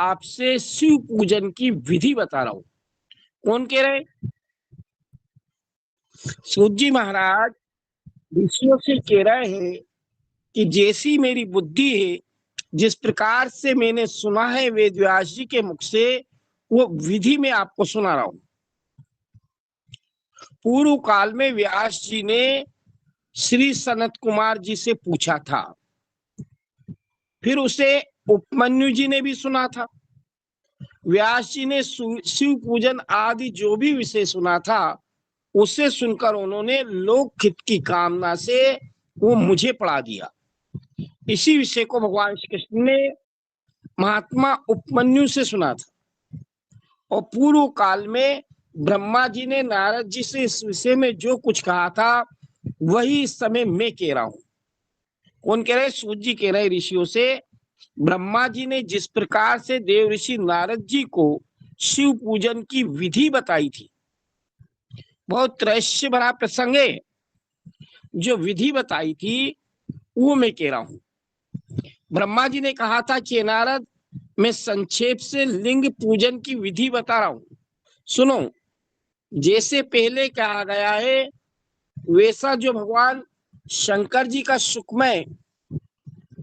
आपसे शिव पूजन की विधि बता रहा हूं। कौन कह रहे? सूत जी महाराज ऋषियों से कह रहे हैं कि जैसी मेरी बुद्धि है, जिस प्रकार से मैंने सुना है वेद व्यास जी के मुख से, वो विधि में आपको सुना रहा हूं। पूर्व काल में व्यास जी ने श्री सनत कुमार जी से पूछा था, फिर उसे उपमन्यु जी ने भी सुना था। व्यास जी ने शिव पूजन आदि जो भी विषय सुना था, उसे सुनकर उन्होंने लोक हित की कामना से वो मुझे पढ़ा दिया। इसी विषय को भगवान श्री कृष्ण ने महात्मा उपमन्यु से सुना था, और पूर्व काल में ब्रह्मा जी ने नारद जी से इस विषय में जो कुछ कहा था, वही इस समय मैं कह रहा हूं। कौन कह रहे? सूत जी कह रहे ऋषियों से, ब्रह्मा जी ने जिस प्रकार से देव ऋषि नारद जी को शिव पूजन की विधि बताई थी, बहुत रहस्य भरा प्रसंग है। जो विधि बताई थी वो मैं कह रहा हूं। ब्रह्मा जी ने कहा था कि नारद, मैं संक्षेप से लिंग पूजन की विधि बता रहा हूं, सुनो। जैसे पहले कहा गया है, वैसा जो भगवान शंकर जी का सुखमय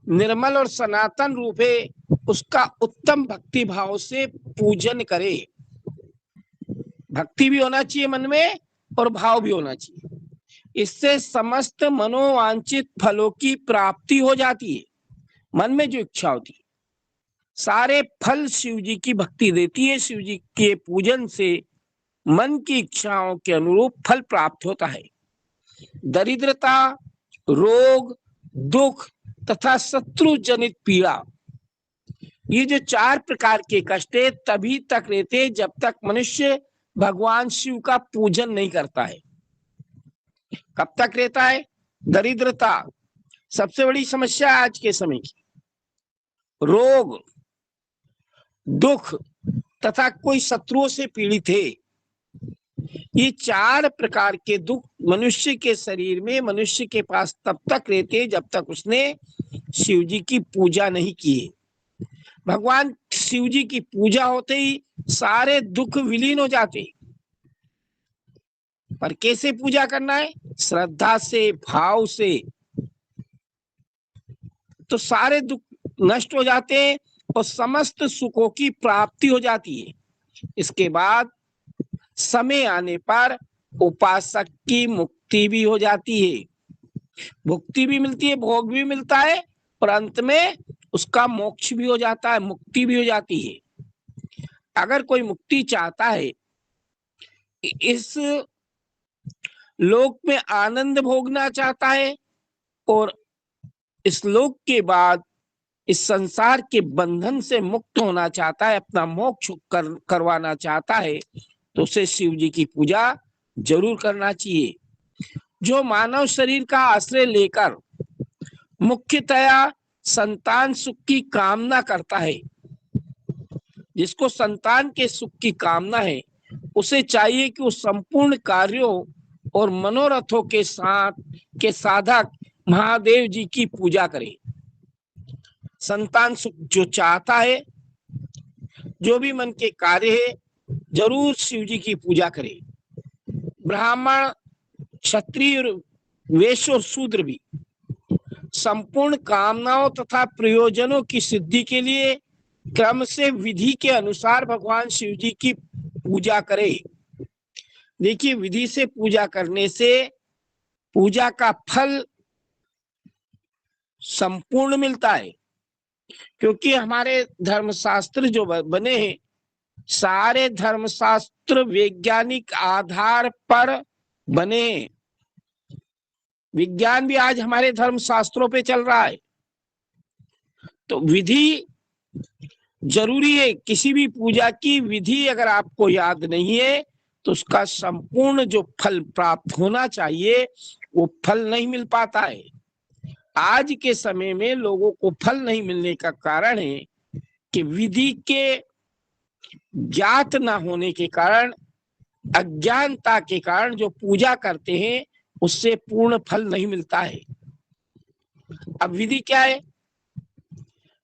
निर्मल और सनातन रूप है, उसका उत्तम भक्ति भाव से पूजन करे। भक्ति भी होना चाहिए मन में और भाव भी होना चाहिए। इससे समस्त मनोवांछित फलों की प्राप्ति हो जाती है। मन में जो इच्छा होती है, सारे फल शिव जी की भक्ति देती है। शिव जी के पूजन से मन की इच्छाओं के अनुरूप फल प्राप्त होता है। दरिद्रता, रोग, दुख तथा शत्रु जनित पीड़ा, ये जो 4 प्रकार के कष्ट है, तभी तक रहते जब तक मनुष्य भगवान शिव का पूजन नहीं करता है। कब तक रहता है? दरिद्रता सबसे बड़ी समस्या है आज के समय की, रोग, दुख तथा कोई शत्रुओं से पीड़ित है। ये 4 प्रकार के दुख मनुष्य के शरीर में, मनुष्य के पास तब तक रहते हैं जब तक उसने शिव जी की पूजा नहीं की है। भगवान शिव जी की पूजा होते ही सारे दुख विलीन हो जाते। पर कैसे पूजा करना है? श्रद्धा से, भाव से, तो सारे दुख नष्ट हो जाते हैं और समस्त सुखों की प्राप्ति हो जाती है। इसके बाद समय आने पर उपासक की मुक्ति भी हो जाती है, मुक्ति भी मिलती है, भोग भी मिलता है, और अंत में उसका मोक्ष भी हो जाता है, मुक्ति भी हो जाती है। अगर कोई मुक्ति चाहता है, इस लोक में आनंद भोगना चाहता है और इस लोक के बाद इस संसार के बंधन से मुक्त होना चाहता है, अपना मोक्ष करवाना चाहता है, तो उसे शिव जी की पूजा जरूर करना चाहिए। जो मानव शरीर का आश्रय लेकर मुख्यतया संतान सुख की कामना करता है, जिसको संतान के सुख की कामना है, उसे चाहिए कि वो संपूर्ण कार्यों और मनोरथों के साथ के साधक महादेव जी की पूजा करे। संतान सुख जो चाहता है, जो भी मन के कार्य है, जरूर शिव जी की पूजा करे। ब्राह्मण, क्षत्रिय, वैश्य और शूद्र भी संपूर्ण कामनाओं तथा प्रयोजनों की सिद्धि के लिए क्रम से विधि के अनुसार भगवान शिव जी की पूजा करे। देखिए, विधि से पूजा करने से पूजा का फल संपूर्ण मिलता है, क्योंकि हमारे धर्मशास्त्र जो बने हैं, सारे धर्मशास्त्र वैज्ञानिक आधार पर बने हैं। विज्ञान भी आज हमारे धर्मशास्त्रों पे चल रहा है। तो विधि जरूरी है। किसी भी पूजा की विधि अगर आपको याद नहीं है, तो उसका संपूर्ण जो फल प्राप्त होना चाहिए, वो फल नहीं मिल पाता है। आज के समय में लोगों को फल नहीं मिलने का कारण है कि विधि के ज्ञात ना होने के कारण, अज्ञानता के कारण जो पूजा करते हैं, उससे पूर्ण फल नहीं मिलता है। अब विधि क्या है?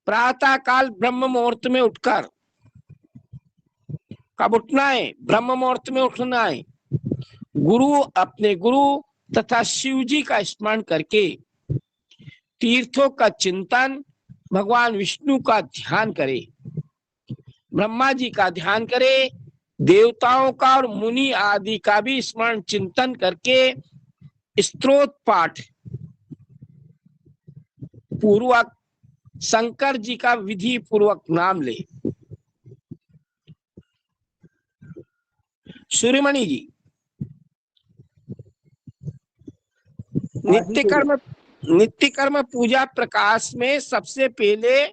प्रातः काल ब्रह्म मुहूर्त में उठकर कब उठना है? ब्रह्म मुहूर्त में उठना है। अपने गुरु तथा शिव जी का स्मरण करके तीर्थों का चिंतन, भगवान विष्णु का ध्यान करे, ब्रह्मा जी का ध्यान करे, देवताओं का और मुनि आदि का भी स्मरण चिंतन करके स्तोत्र पाठ पूर्वक शंकर जी का विधि पूर्वक नाम ले। सूर्यमणि जी, नित्य कर्म पूजा प्रकाश में सबसे पहले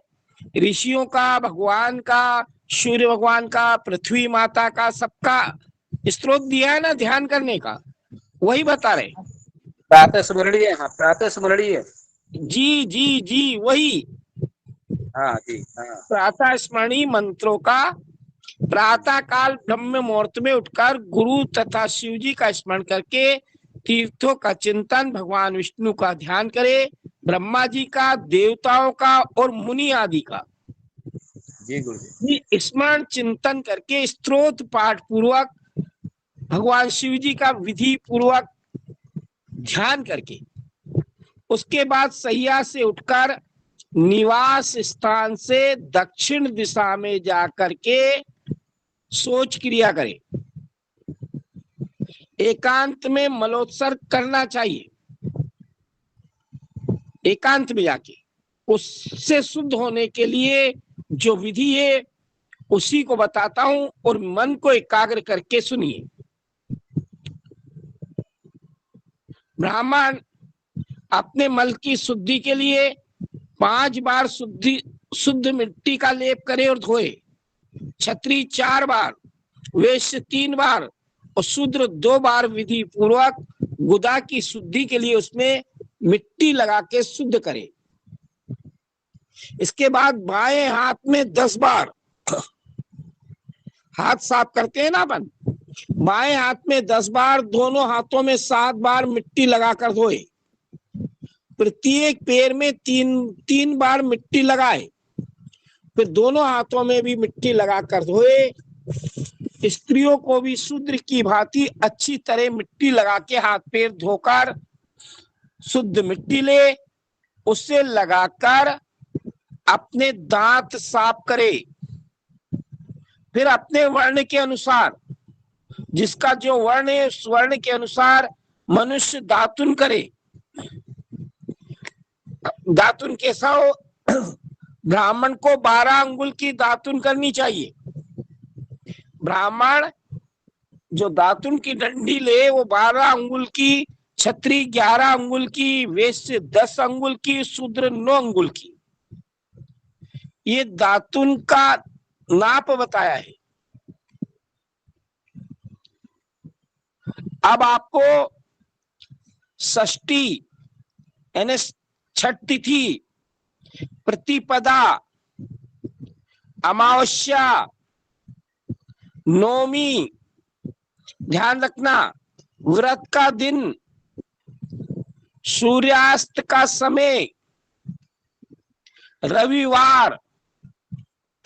ऋषियों का, भगवान का, सूर्य भगवान का, पृथ्वी माता का, सबका स्त्रोत दिया है ना ध्यान करने का, वही बता रहे। प्रातः स्मरणीय, हाँ प्रातः स्मरणीय, जी जी जी वही। हाँ जी, हाँ। प्रातः स्मरणीय मंत्रों का प्रातः काल ब्रह्म मुहूर्त में उठकर गुरु तथा शिव जी का स्मरण करके तीर्थों का चिंतन, भगवान विष्णु का ध्यान करे, ब्रह्मा जी का, देवताओं का और मुनि आदि का जी गुरु जी, स्मरण चिंतन करके स्तोत्र पाठ पूर्वक भगवान शिव जी का विधि पूर्वक ध्यान करके उसके बाद सैया से उठकर निवास स्थान से दक्षिण दिशा में जाकर के सोच क्रिया करे। एकांत में मलोत्सर्ग करना चाहिए, एकांत में जाके उससे शुद्ध होने के लिए जो विधि है उसी को बताता हूं और मन को एकाग्र करके सुनिए। ब्राह्मण अपने मल की शुद्धि के लिए 5 बार शुद्ध मिट्टी का लेप करे और धोए, क्षत्रिय 4 बार, वैश्य 3 बार और शूद्र 2 बार विधि पूर्वक गुदा की शुद्धि के लिए उसमें मिट्टी लगा के शुद्ध करे। इसके बाद बाएं हाथ में 10 बार, हाथ साफ करते हैं ना अपन, बाएं हाथ में 10 बार, दोनों हाथों में 7 बार मिट्टी लगाकर धोए। प्रत्येक पैर में 3 बार मिट्टी लगाए, फिर दोनों हाथों में भी मिट्टी लगाकर धोए। स्त्रियों को भी शूद्र की भांति अच्छी तरह मिट्टी लगा के हाथ पैर धोकर शुद्ध मिट्टी ले, उससे लगाकर अपने दांत साफ करे। फिर अपने वर्ण के अनुसार, जिसका जो वर्ण है उस वर्ण के अनुसार मनुष्य दातुन करे। दातुन कैसा हो? ब्राह्मण को 12 अंगुल की दातुन करनी चाहिए। ब्राह्मण जो दातुन की डंडी ले वो 12 अंगुल की, क्षत्रिय 11 अंगुल की, वैश्य 10 अंगुल की, शूद्र 9 अंगुल की। ये दातुन का नाप बताया है। अब आपको षष्ठी यानी छठ तिथि, प्रतिपदा, अमावस्या, नौमी, ध्यान रखना, व्रत का दिन, सूर्यास्त का समय, रविवार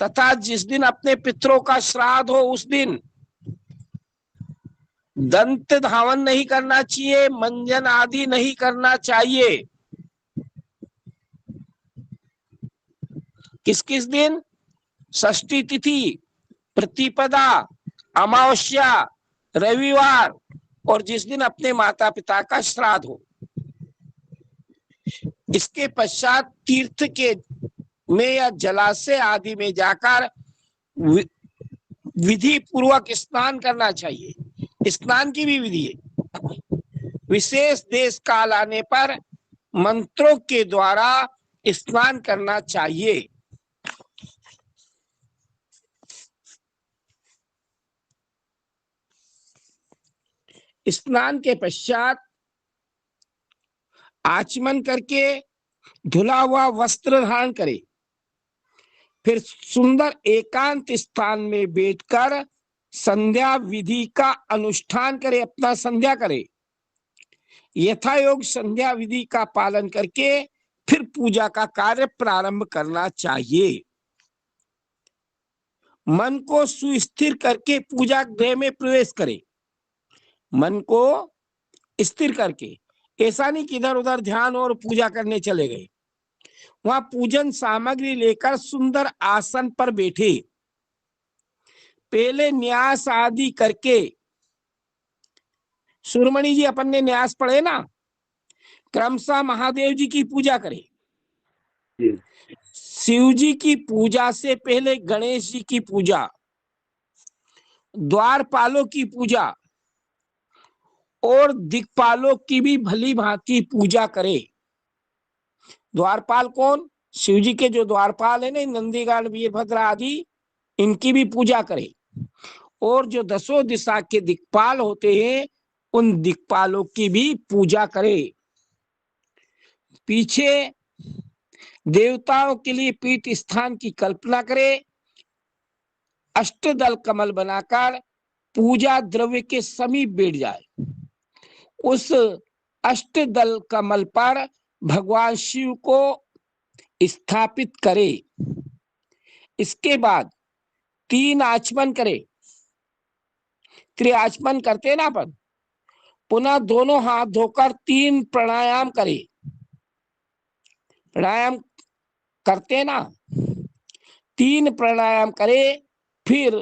तथा जिस दिन अपने पितरों का श्राद्ध हो उस दिन दंत धावन नहीं करना चाहिए, मंजन आदि नहीं करना चाहिए। किस किस दिन? षष्ठी तिथि, प्रतिपदा, अमावस्या, रविवार और जिस दिन अपने माता पिता का श्राद्ध हो। इसके पश्चात तीर्थ के में या जलाशय आदि में जाकर विधि पूर्वक स्नान करना चाहिए। स्नान की भी विधि है। विशेष देश काल आने पर मंत्रों के द्वारा स्नान करना चाहिए। स्नान के पश्चात आचमन करके धुला हुआ वस्त्र धारण करे, फिर सुंदर एकांत स्थान में बैठकर संध्या विधि का अनुष्ठान करे, अपना संध्या करे। यथा योग संध्या विधि का पालन करके फिर पूजा का कार्य प्रारंभ करना चाहिए। मन को सुस्थिर करके पूजा गृह में प्रवेश करे। मन को स्थिर करके, ऐसा नहीं कि इधर उधर ध्यान और पूजा करने चले गए। वहां पूजन सामग्री लेकर सुंदर आसन पर बैठे, पहले न्यास आदि करके। सुरमणि जी, अपन ने न्यास पढ़े ना, क्रमशः महादेव जी की पूजा करे। शिव जी की पूजा से पहले गणेश जी की पूजा, द्वारपालों की पूजा और दिक्पालों की भी भली भांति पूजा करे। द्वारपाल कौन? शिव जी के जो द्वारपाल है ना, नंदीगण, वीरभद्र आदि, इनकी भी पूजा करे। और जो दसों दिशा के दिक्पाल होते हैं, उन दिक्पालों की भी पूजा करे। पीछे देवताओं के लिए पीठ स्थान की कल्पना करे। अष्टदल कमल बनाकर पूजा द्रव्य के समीप बैठ जाए। उस अष्टदल कमल पर भगवान शिव को स्थापित करे। इसके बाद 3 आचमन करे। त्रिआचमन करते ना अपन, पुनः दोनों हाथ धोकर 3 प्राणायाम करे। प्राणायाम करते ना, 3 प्राणायाम करे। फिर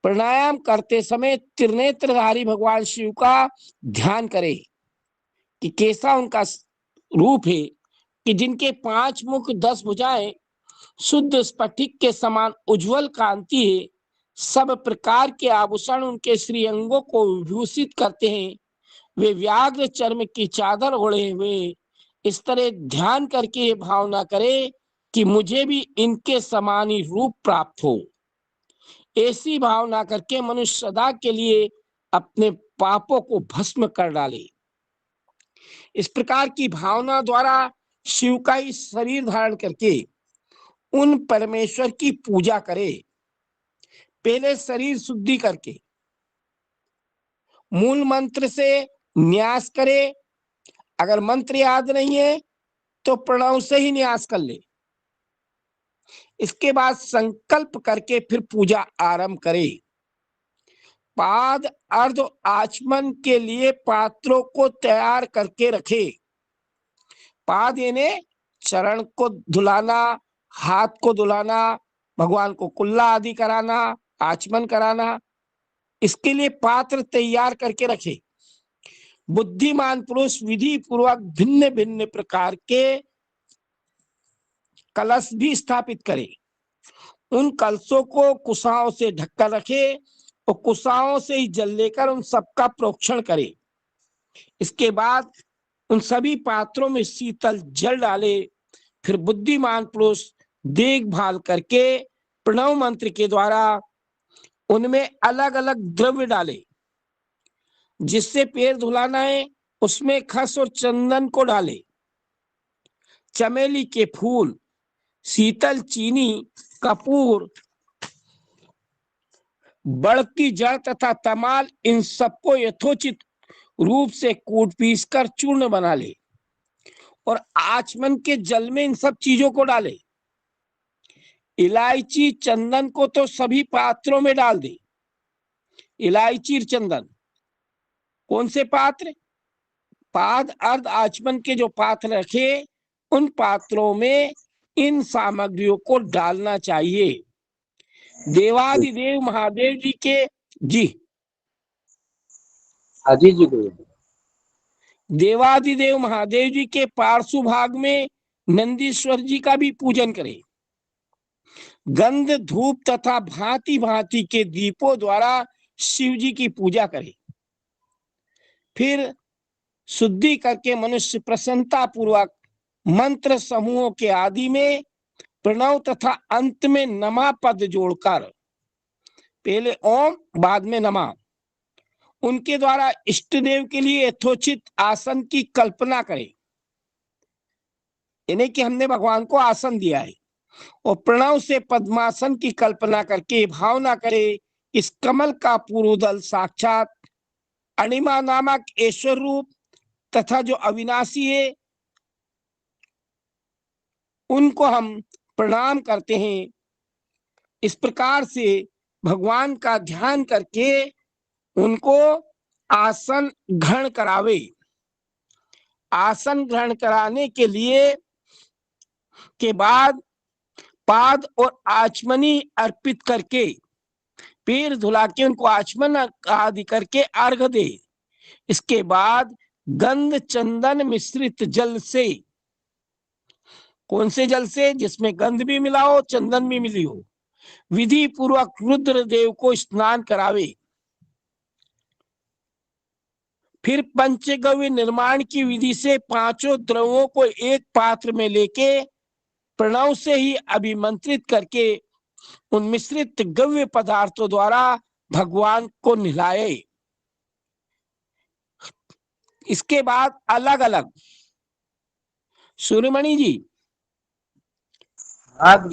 प्राणायाम करते समय त्रिनेत्रधारी भगवान शिव का ध्यान करे कि कैसा उनका रूप है, कि जिनके 5 मुख 10 भुजाएं, शुद्ध स्फटिक के समान उज्जवल कांति है। सब प्रकार के आभूषण उनके श्रीअंगों को विभूषित करते हैं। वे व्याघ्र चर्म की चादर ओढ़े हुए। इस तरह ध्यान करके ये भावना करे कि मुझे भी इनके समान ही रूप प्राप्त हो। ऐसी भावना करके मनुष्य सदा के लिए अपने पापों को भस्म कर डाले। इस प्रकार की भावना द्वारा शिव का ही शरीर धारण करके उन परमेश्वर की पूजा करे। पहले शरीर शुद्धि करके मूल मंत्र से न्यास करे। अगर मंत्र याद नहीं है तो प्रणव से ही न्यास कर ले। इसके बाद संकल्प करके फिर पूजा आरंभ करे। पाद अर्ध आचमन के लिए पात्रों को तैयार करके रखे। पाद यानी चरण को धुलाना, हाथ को धुलाना, भगवान को कुल्ला आदि कराना, आचमन कराना, इसके लिए पात्र तैयार करके रखे। बुद्धिमान पुरुष विधि पूर्वक भिन्न भिन्न प्रकार के कलश भी स्थापित करे। उन कलशों को कुशाओं से ढककर रखे और कुशाओं से ही जल लेकर उन सबका प्रोक्षण करे। इसके बाद उन सभी पात्रों में शीतल जल डाले। फिर बुद्धिमान पुरुष देखभाल करके प्रणव मंत्र के द्वारा उनमें अलग अलग द्रव्य डाले। जिससे पैर धुलाना है उसमें खस और चंदन को डाले। चमेली के फूल, शीतल चीनी, कपूर, बड़की जड़ तथा तमाल, इन सबको यथोचित रूप से कूट पीस कर चूर्ण बना ले और आचमन के जल में इन सब चीजों को डाले। इलायची चंदन को तो सभी पात्रों में डाल दे। इलायची चंदन कौन से पात्र? पाद अर्ध आचमन के जो पात्र रखे उन पात्रों में इन सामग्रियों को डालना चाहिए। देवादिदेव महादेव जी के जी जी जी गुरु। देवादिदेव महादेव जी के पार्श्व भाग में नंदीश्वर जी का भी पूजन करें। गंध धूप तथा भांति भांति के दीपों द्वारा शिव जी की पूजा करें। फिर शुद्धि करके मनुष्य प्रसन्नता पूर्वक मंत्र समूहों के आदि में प्रणव तथा अंत में नमा पद जोड़कर, पहले ओम बाद में नमा, उनके द्वारा इष्ट देव के लिए यथोचित आसन की कल्पना करें। यानी कि हमने भगवान को आसन दिया है और प्रणव से पद्मासन की कल्पना करके भावना करे इस कमल का पूर्वदल साक्षात अणिमा नामक ईश्वर रूप तथा जो अविनाशी है उनको हम प्रणाम करते हैं। इस प्रकार से भगवान का ध्यान करके उनको आसन ग्रहण करावे। आसन ग्रहण कराने के लिए के बाद पाद और आचमनी अर्पित करके, पैर धुला के उनको आचमन आदि करके अर्घ दे। इसके बाद गंध चंदन मिश्रित जल से, कौन से जल से? जिसमें गंध भी मिला हो, चंदन भी मिली हो, विधि पूर्वक रुद्रदेव को स्नान करावे। फिर पंचगव्य निर्माण की विधि से पांचों द्रवों को एक पात्र में लेके प्रणव से ही अभिमंत्रित करके उन मिश्रित गव्य पदार्थों द्वारा भगवान को नहलाए। इसके बाद अलग अलग, सूर्यमणि जी,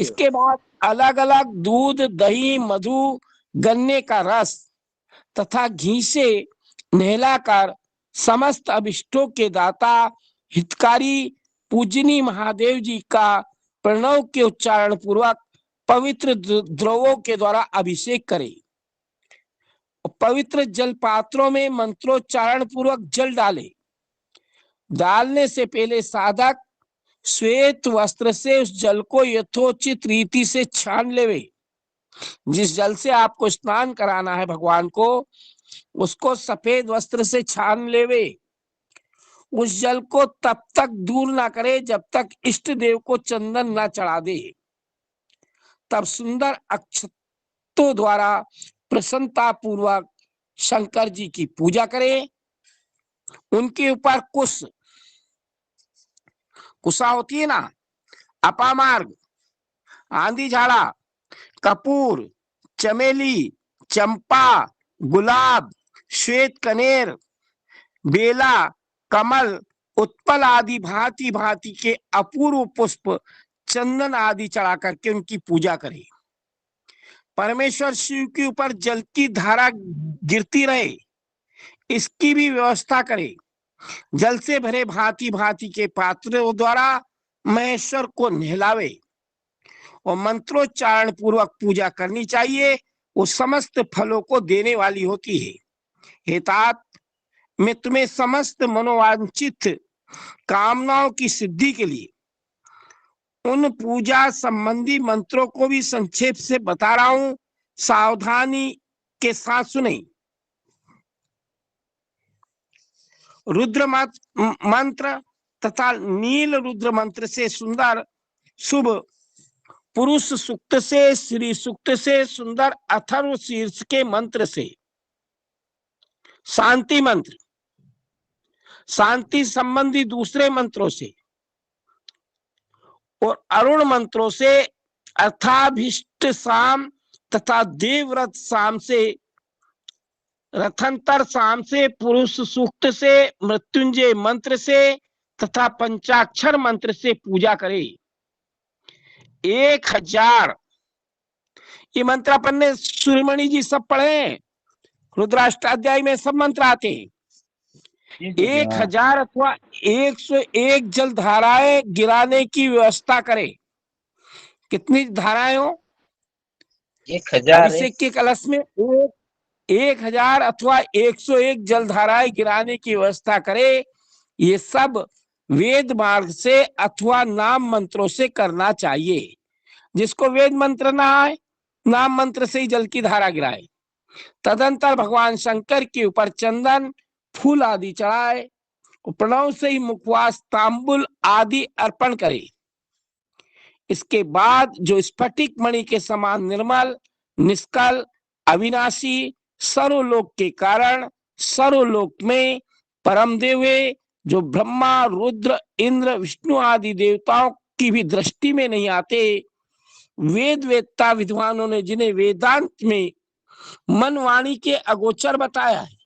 इसके बाद अलग अलग दूध, दही, मधु, गन्ने का रस तथा घी से नहलाकर समस्त अभिष्टों के दाता हितकारी पूजनी महादेव जी का प्रणव के उच्चारण पूर्वक पवित्र द्रवों के द्वारा अभिषेक करे। पवित्र जल पात्रों में मंत्रोच्चारण पूर्वक जल डाले। डालने से पहले साधक श्वेत वस्त्र से उस जल को यथोचित रीति से छान लेवे। जिस जल से आपको स्नान कराना है भगवान को, उसको सफेद वस्त्र से छान लेवे। उस जल को तब तक दूर ना करे जब तक इष्ट देव को चंदन ना चढ़ा दे। तब सुंदर अक्षतों द्वारा प्रसन्नता पूर्वक शंकर जी की पूजा करे। उनके ऊपर कुशा होती है ना, अपामार्ग, आंधी झाड़ा, कपूर, चमेली, चंपा, गुलाब, श्वेत कनेर, बेला, कमल, उत्पल आदि भांति भांति के अपूर्व पुष्प, चंदन आदि चढ़ा करके उनकी पूजा करें। परमेश्वर शिव के ऊपर जल की धारा गिरती रहे, इसकी भी व्यवस्था करें। जल से भरे भांति भांति के पात्रों द्वारा महेश्वर को नहलावे और मंत्रोच्चारण पूर्वक पूजा करनी चाहिए। वो समस्त फलों को देने वाली होती है। हे तात, मैं तुम्हें समस्त मनोवांछित कामनाओं की सिद्धि के लिए उन पूजा संबंधी मंत्रों को भी संक्षेप से बता रहा हूं, सावधानी के साथ सुने। रुद्र मंत्र तथा नील रुद्र मंत्र से सुंदर शुभ पुरुष सूक्त से, श्री सूक्त से, सुंदर अथर्व शीर्ष के मंत्र से, शांति मंत्र, शांति संबंधी दूसरे मंत्रों से और अरुण मंत्रों से, अर्थाभिष्ट साम तथा देवव्रत साम से, रथंतर साम से, पुरुष सूक्त से, मृत्युंजय मंत्र से तथा पंचाक्षर मंत्र से पूजा करे। 1000 ये मंत्र अपन ने सूर्यमणि जी सब पढ़े, रुद्राष्टाध्याय में सब मंत्र आते हैं। 1000 अथवा 101 जल धाराएं गिराने की व्यवस्था करे। कितनी धाराएं हो? 1000 अभिषेक के कलश में 1000 अथवा 101 जल धाराएं गिराने की व्यवस्था करे। ये सब वेद मार्ग से अथवा नाम मंत्रों से करना चाहिए। जिसको वेद मंत्र ना आए, नाम मंत्र से ही जल की धारा गिराए। तदंतर भगवान शंकर के ऊपर चंदन, फूल आदि चढ़ाए, प्रणव से ही मुखवास, तांबुल आदि अर्पण करे। इसके बाद जो स्फटिक मणि के समान निर्मल, निष्कल, अविनाशी, सर्वलोक के कारण सर्वलोक में परम देव है, जो ब्रह्मा, रुद्र, इंद्र, विष्णु आदि देवताओं की भी दृष्टि में नहीं आते, वेद वेदता विद्वानों ने जिन्हें वेदांत में मन वाणी के अगोचर बताया है,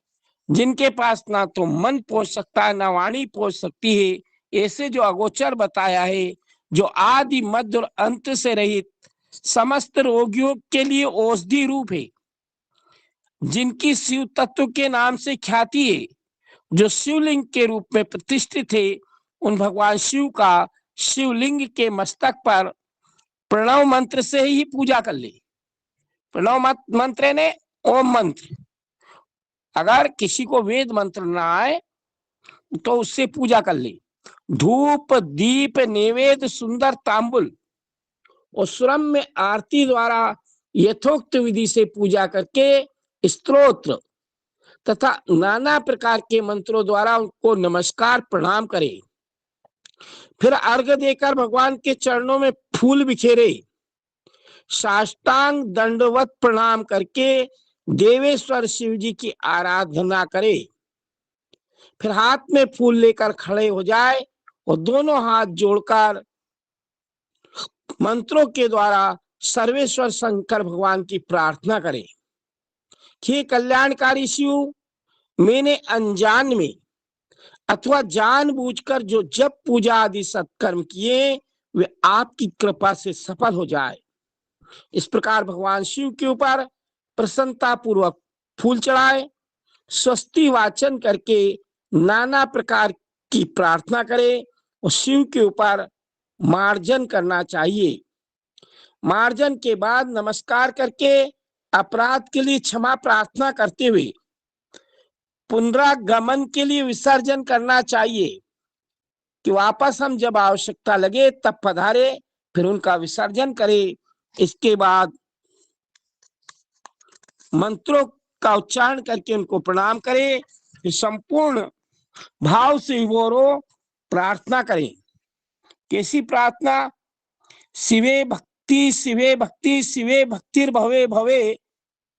जिनके पास ना तो मन पहुंच सकता है ना वाणी पहुंच सकती है, ऐसे जो अगोचर बताया है, जो आदि मध्य और अंत से रहित समस्त रोगियों के लिए औषधि रूप है, जिनकी शिव तत्व के नाम से ख्याति है, जो शिवलिंग के रूप में प्रतिष्ठित है, उन भगवान शिव का शिवलिंग के मस्तक पर प्रणव मंत्र से ही पूजा कर ले। प्रणव मंत्र ने ओम मंत्र। अगर किसी को वेद मंत्र ना आए तो उससे पूजा कर ले। धूप दीप नैवेद्य सुंदर तांबुल और सुरम में आरती द्वारा यथोक्त विधि से पूजा करके स्तोत्र तथा नाना प्रकार के मंत्रों द्वारा उनको नमस्कार प्रणाम करे। फिर अर्घ देकर भगवान के चरणों में फूल बिखेरे। साष्टांग दंडवत प्रणाम करके देवेश्वर शिव जी की आराधना करे। फिर हाथ में फूल लेकर खड़े हो जाए और दोनों हाथ जोड़कर मंत्रों के द्वारा सर्वेश्वर शंकर भगवान की प्रार्थना करे। हे कल्याणकारी शिव, मैंने अनजान में अथवा जानबूझकर जो जप पूजा आदि सत्कर्म किए वे आपकी कृपा से सफल हो जाए। इस प्रकार भगवान शिव के ऊपर प्रसन्नता पूर्वक फूल चढ़ाए, स्वस्ति वाचन करके नाना प्रकार की प्रार्थना करे और शिव के ऊपर मार्जन करना चाहिए। मार्जन के बाद नमस्कार करके अपराध के लिए क्षमा प्रार्थना करते हुए पुनरागमन के लिए विसर्जन करना चाहिए कि वापस हम जब आवश्यकता लगे तब पधारे, फिर उनका विसर्जन करें। इसके बाद मंत्रों का उच्चारण करके उनको प्रणाम करें। संपूर्ण भाव से विभोरो प्रार्थना करें। कैसी प्रार्थना? शिवे भक्ति शिवे भक्ति शिवे भक्तिर भवे भवे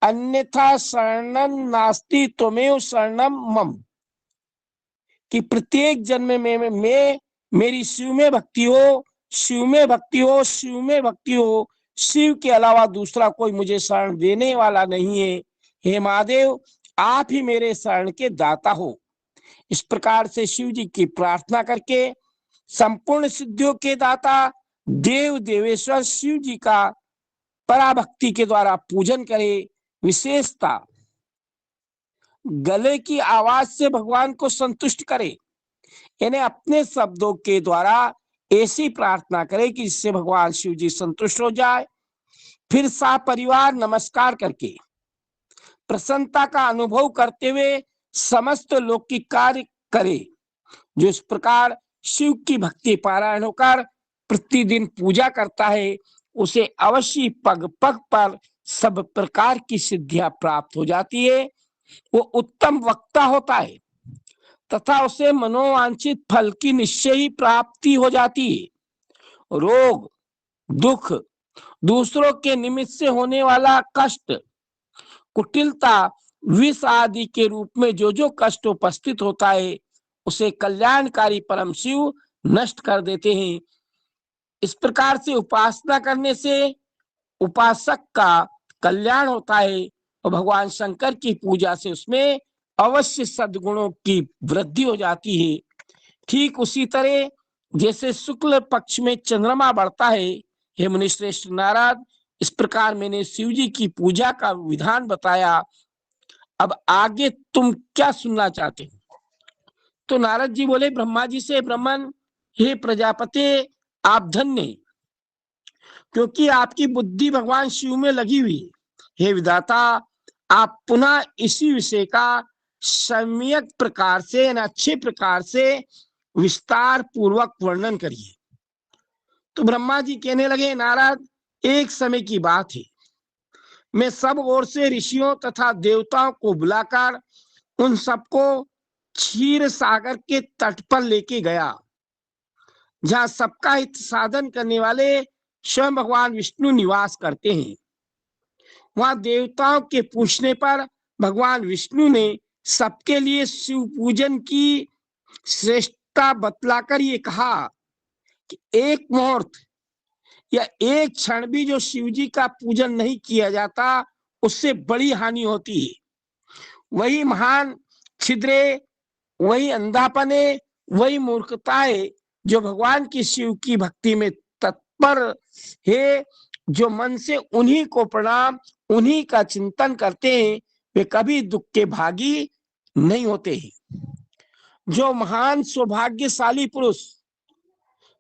अन्यथा शरणं नास्ति त्वमेव शरणं मम। कि प्रत्येक जन्म में मेरी शिव में भक्ति हो, शिव में भक्ति हो, शिव में भक्ति हो। शिव के अलावा दूसरा कोई मुझे शरण देने वाला नहीं है। हे महादेव, आप ही मेरे शरण के दाता हो। इस प्रकार से शिव जी की प्रार्थना करके संपूर्ण सिद्धियों के दाता देव देवेश्वर शिव जी का पराभक्ति के द्वारा पूजन करे। विशेषता गले की आवाज से भगवान को संतुष्ट करे। इन्हें अपने शब्दों के द्वारा ऐसी प्रार्थना करे कि जिससे भगवान शिव जी संतुष्ट हो जाए। फिर सपरिवार नमस्कार करके प्रसन्नता का अनुभव करते हुए समस्त लौकिक कार्य करे। जो इस प्रकार शिव की भक्ति पारायण होकर प्रतिदिन पूजा करता है उसे अवश्य पग पग पर सब प्रकार की सिद्धियां प्राप्त हो जाती है। वो उत्तम वक्ता होता है तथा उसे मनोवांछित फल की निश्चय ही प्राप्ति हो जाती है। रोग दुख, दूसरों के निमित्त से होने वाला कष्ट, कुटिलता, विष आदि के रूप में जो जो कष्ट उपस्थित होता है उसे कल्याणकारी परम शिव नष्ट कर देते हैं। इस प्रकार से उपासना करने से उपासक का कल्याण होता है और भगवान शंकर की पूजा से उसमें अवश्य सद्गुणों की वृद्धि हो जाती है। ठीक उसी तरह जैसे शुक्ल पक्ष में चंद्रमा बढ़ता है, हे मुनिश्रेष्ठ नारद, इस प्रकार मैंने शिव जी की पूजा का विधान बताया। अब आगे तुम क्या सुनना चाहते हो? तो नारद जी बोले ब्रह्मा जी से, ब्रह्मन, हे प्रजापति, आप धन्य, क्योंकि आपकी बुद्धि भगवान शिव में लगी हुई। हे विधाता, आप पुनः इसी विषय का सम्यक प्रकार से, अच्छे प्रकार से विस्तार पूर्वक वर्णन करिए। तो ब्रह्मा जी कहने लगे, नारद, एक समय की बात है, मैं सब ओर से ऋषियों तथा देवताओं को बुलाकर उन सबको क्षीर सागर के तट पर लेके गया, जहां सबका हित साधन करने वाले स्वयं भगवान विष्णु निवास करते हैं। वहां देवताओं के पूछने पर भगवान विष्णु ने सबके लिए शिव पूजन की श्रेष्ठता बतलाकर ये कहा कि एक मुहूर्त या एक क्षण भी जो शिव जी का पूजन नहीं किया जाता उससे बड़ी हानि होती है। वही महान छिद्रे, वही अंधापने, वही मूर्खता है जो भगवान की शिव की भक्ति में तत्पर है। जो मन से उन्हीं को प्रणाम, उन्हीं का चिंतन करते हैं, वे कभी दुख के भागी नहीं होते हैं। जो महान सौभाग्यशाली पुरुष,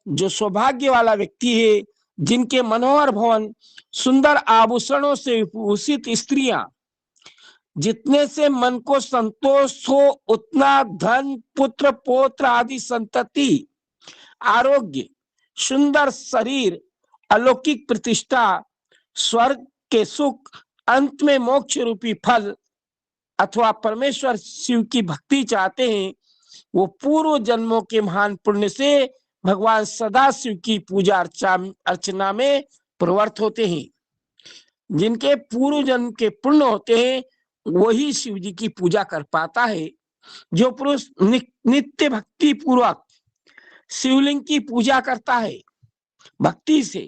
जो सौभाग्य वाला व्यक्ति है, जिनके मनोहर भवन, सुंदर आभूषणों से विभूषित स्त्रियां, जितने से मन को संतोष हो उतना धन, पुत्र, पौत्र आदि संतति, आरोग्य, सुंदर शरीर, अलौकिक प्रतिष्ठा, स्वर्ग के सुख, अंत में मोक्ष रूपी फल अथवा परमेश्वर शिव की भक्ति चाहते हैं, वो पूर्व जन्मों के महान पुण्य से भगवान सदा शिव की पूजा अर्चना में प्रवृत्त होते हैं। जिनके पूर्व जन्म के पुण्य होते हैं वही शिव जी की पूजा कर पाता है। जो पुरुष नित्य भक्ति पूर्वक शिवलिंग की पूजा करता है, भक्ति से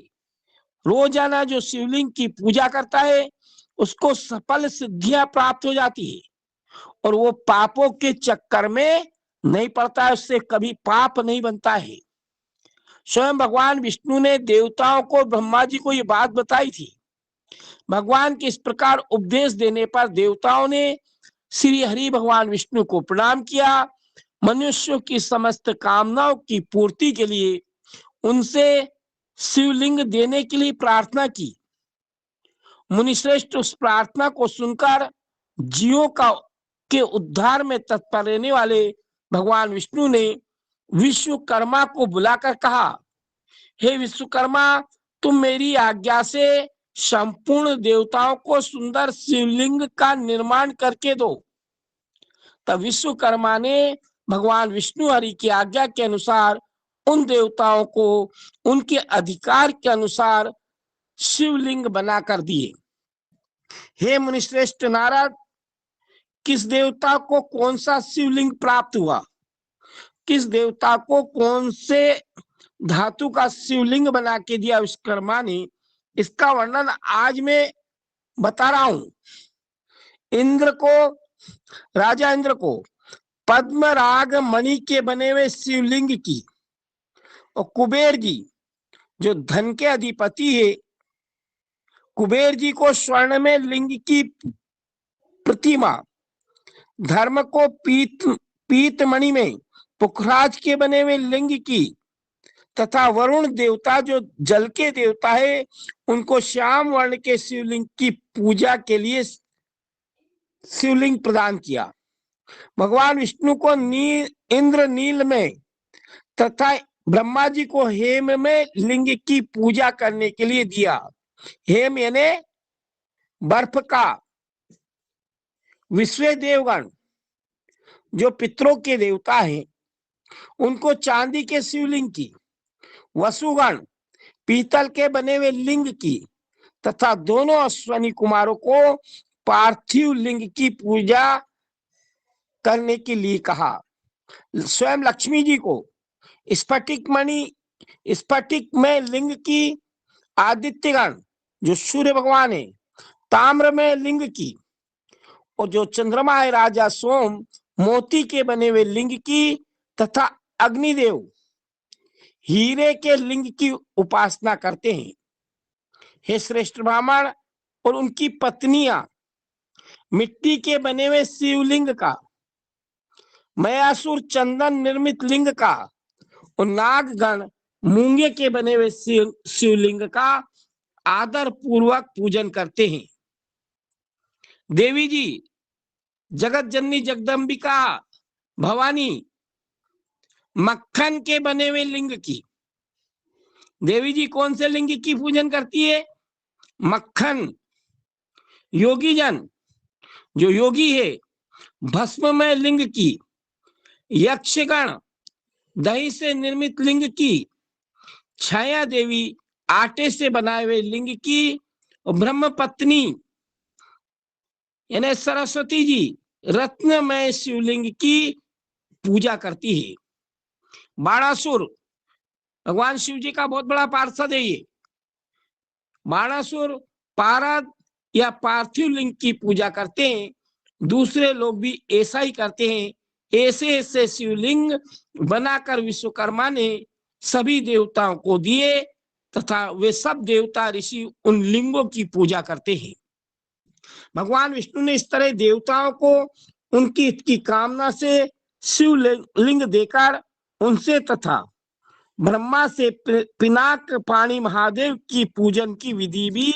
रोजाना जो शिवलिंग की पूजा करता है उसको सफल सिद्धियां प्राप्त हो जाती है और वो पापों के चक्कर में नहीं पड़ता है, उससे कभी पाप नहीं बनता है। स्वयं भगवान विष्णु ने देवताओं को, ब्रह्मा जी को ये बात बताई थी। भगवान के इस प्रकार उपदेश देने पर देवताओं ने श्री हरि भगवान विष्णु को प्रणाम किया। मनुष्यों की समस्त कामनाओं की पूर्ति के लिए उनसे शिवलिंग देने के लिए प्रार्थना की। मुनिश्रेष्ठ उस प्रार्थना को सुनकर जीवों के उद्धार में तत्पर रहने वाले भगवान विष्णु ने विश्वकर्मा को बुलाकर कहा, हे विश्वकर्मा, तुम मेरी आज्ञा से संपूर्ण देवताओं को सुंदर शिवलिंग का निर्माण करके दो। तब विश्वकर्मा ने भगवान विष्णु हरि की आज्ञा के अनुसार उन देवताओं को उनके अधिकार के अनुसार शिवलिंग बनाकर दिए। हे मुनिश्रेष्ठ नारद, किस देवता को कौन सा शिवलिंग प्राप्त हुआ, किस देवता को कौन से धातु का शिवलिंग बना के दिया विश्वकर्मा ने, इसका वर्णन आज मैं बता रहा हूं। राजा इंद्र को पद्मराग मणि के बने हुए शिवलिंग की, और कुबेर जी जो धन के अधिपति है, कुबेर जी को स्वर्ण में लिंग की प्रतिमा, धर्म को पीतमणि में पुखराज के बने हुए लिंग की, तथा वरुण देवता जो जल के देवता है उनको श्याम वर्ण के शिवलिंग की पूजा के लिए शिवलिंग प्रदान किया। भगवान विष्णु को इंद्र नील में तथा ब्रह्मा जी को हेम में लिंग की पूजा करने के लिए दिया। हेम यानी बर्फ का। विश्व देवगण जो पितरों के देवता हैं उनको चांदी के शिवलिंग की, वसुगण पीतल के बने हुए लिंग की, तथा दोनों अश्वनी कुमारों को पार्थिव लिंग की पूजा करने के लिए कहा। स्वयं लक्ष्मी जी को स्फटिक में लिंग की, आदित्यगण जो सूर्य भगवान है ताम्र में लिंग की, और जो चंद्रमा है राजा सोम मोती के बने हुए लिंग की, तथा अग्निदेव हीरे के लिंग की उपासना करते हैं। हे श्रेष्ठ ब्राह्मण और उनकी पत्नियां मिट्टी के बने हुए शिवलिंग का, मयासुर चंदन निर्मित लिंग का, और नागगण मूंगे के बने हुए शिवलिंग का आदर पूर्वक पूजन करते हैं। देवी जी जगत जननी जगदम्बिका भवानी मक्खन के बने हुए लिंग की, देवी जी कौन से लिंग की पूजन करती है? मक्खन। योगी जन जो योगी है भस्म में लिंग की, यक्षगण दही से निर्मित लिंग की, छाया देवी आटे से बनाए हुए लिंग की, और ब्रह्म पत्नी यानी सरस्वती जी रत्नमय शिवलिंग की पूजा करती है। बाणासुर भगवान शिव जी का बहुत बड़ा पार्षद है। ये बाणासुर पारद या पार्थिव लिंग की पूजा करते हैं। दूसरे लोग भी ऐसा ही करते हैं। ऐसे ऐसे शिवलिंग बनाकर विश्वकर्मा ने सभी देवताओं को दिए, तथा वे सब देवता ऋषि उन लिंगों की पूजा करते हैं। भगवान विष्णु ने इस तरह देवताओं को उनकी हित की कामना से शिवलिंग देकर उनसे तथा ब्रह्मा से पिनाक पाणी महादेव की पूजन की विधि भी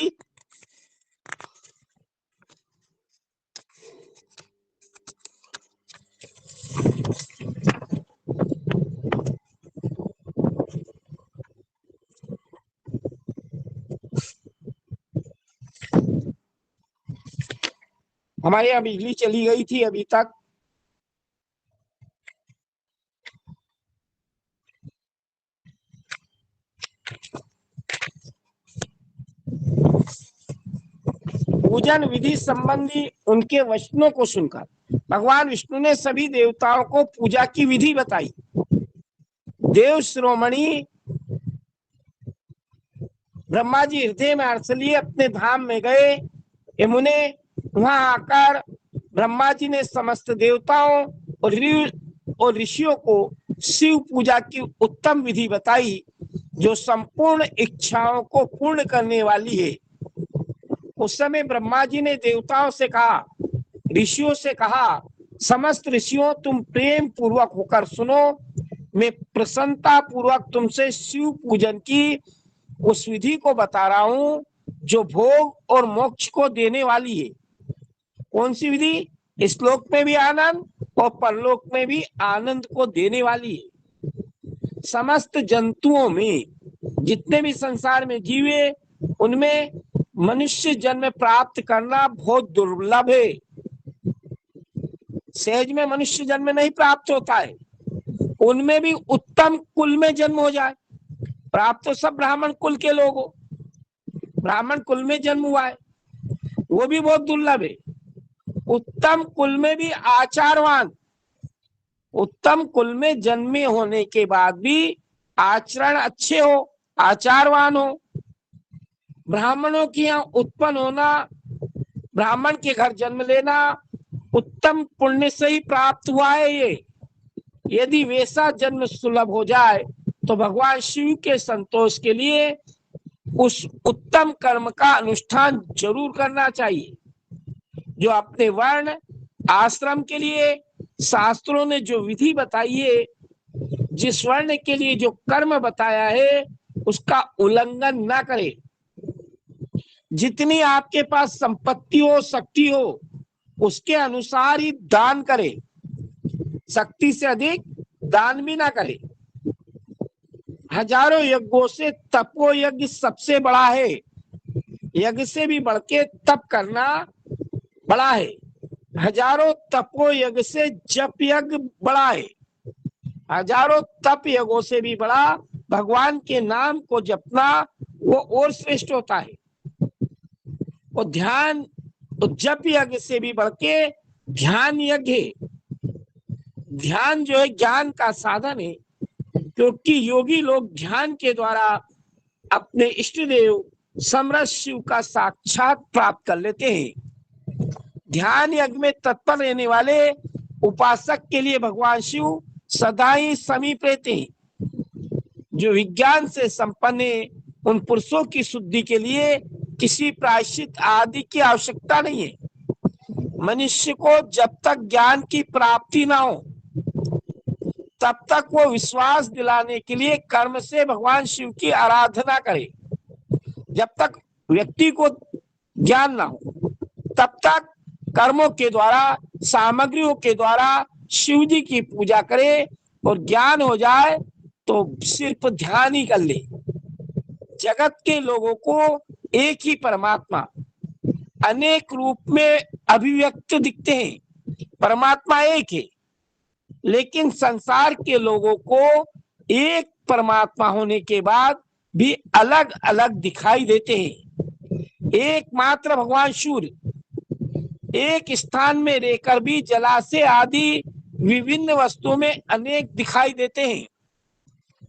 हमारे यहाँ बिजली चली गई थी अभी तक। पूजन विधि संबंधी उनके वचनों को सुनकर भगवान विष्णु ने सभी देवताओं को पूजा की विधि बताई। देव श्रोमणी ब्रह्मा जी हृदय में अर्थ लिए अपने धाम में गए। यमुने वहां आकर ब्रह्मा जी ने समस्त देवताओं और ऋषियों को शिव पूजा की उत्तम विधि बताई, जो संपूर्ण इच्छाओं को पूर्ण करने वाली है। उस समय ब्रह्मा जी ने देवताओं से कहा, ऋषियों से कहा, समस्त ऋषियों तुम प्रेम पूर्वक होकर सुनो। मैं प्रसन्नता पूर्वक तुमसे शिव पूजन की उस विधि को बता रहा हूं जो भोग और मोक्ष को देने वाली है। कौन सी विधि? इस लोक में भी आनंद और परलोक में भी आनंद को देने वाली है। समस्त जंतुओं में जितने भी संसार में जीवे, उनमें मनुष्य जन्म प्राप्त करना बहुत दुर्लभ है। सहज में मनुष्य जन्म नहीं प्राप्त होता है। उनमें भी उत्तम कुल में जन्म हो जाए। प्राप्त तो सब ब्राह्मण कुल के लोग हो, ब्राह्मण कुल में जन्म हुआ है, वो भी बहुत दुर्लभ है। उत्तम कुल में भी आचारवान, उत्तम कुल में जन्मे होने के बाद भी आचरण अच्छे हो, आचारवान हो। ब्राह्मणों के यहाँ उत्पन्न होना, ब्राह्मण के घर जन्म लेना उत्तम पुण्य से ही प्राप्त हुआ है। ये यदि वैसा जन्म सुलभ हो जाए तो भगवान शिव के संतोष के लिए उस उत्तम कर्म का अनुष्ठान जरूर करना चाहिए। जो अपने वर्ण आश्रम के लिए शास्त्रों ने जो विधि बताई है, जिस वर्ण के लिए जो कर्म बताया है, उसका उल्लंघन ना करे। जितनी आपके पास संपत्ति हो, शक्ति हो, उसके अनुसार ही दान करे। शक्ति से अधिक दान भी ना करे। हजारों यज्ञों से तपो यज्ञ सबसे बड़ा है। यज्ञ से भी बढ़ के तप करना बड़ा है। हजारों तपो यज्ञ से जप यज्ञ बड़ा है। हजारों तप यज्ञों से भी बड़ा भगवान के नाम को जपना वो और श्रेष्ठ होता है। और ध्यान, तो जप यज्ञ से भी बढ़ के ध्यान यज्ञ है। ध्यान जो है ज्ञान का साधन है, क्योंकि योगी लोग ध्यान के द्वारा अपने इष्ट देव समरस शिव का साक्षात प्राप्त कर लेते हैं। ध्यान यज्ञ में तत्पर रहने वाले उपासक के लिए भगवान शिव सदा ही समीप रहते हैं। जो विज्ञान से संपन्न है, उन पुरुषों की शुद्धि के लिए किसी प्रायश्चित आदि की आवश्यकता नहीं है। मनुष्य को जब तक ज्ञान की प्राप्ति ना हो, तब तक वो विश्वास दिलाने के लिए कर्म से भगवान शिव की आराधना करे। जब तक व्यक्ति को ज्ञान ना हो, तब तक कर्मों के द्वारा, सामग्रियों के द्वारा शिव जी की पूजा करे। और ज्ञान हो जाए तो सिर्फ ध्यान ही कर ले। जगत के लोगों को एक ही परमात्मा अनेक रूप में अभिव्यक्त दिखते हैं। परमात्मा एक है, लेकिन संसार के लोगों को एक परमात्मा होने के बाद भी अलग अलग दिखाई देते हैं। एकमात्र भगवान सूर्य एक स्थान में रहकर भी जलाशय आदि विभिन्न वस्तुओं में अनेक दिखाई देते हैं।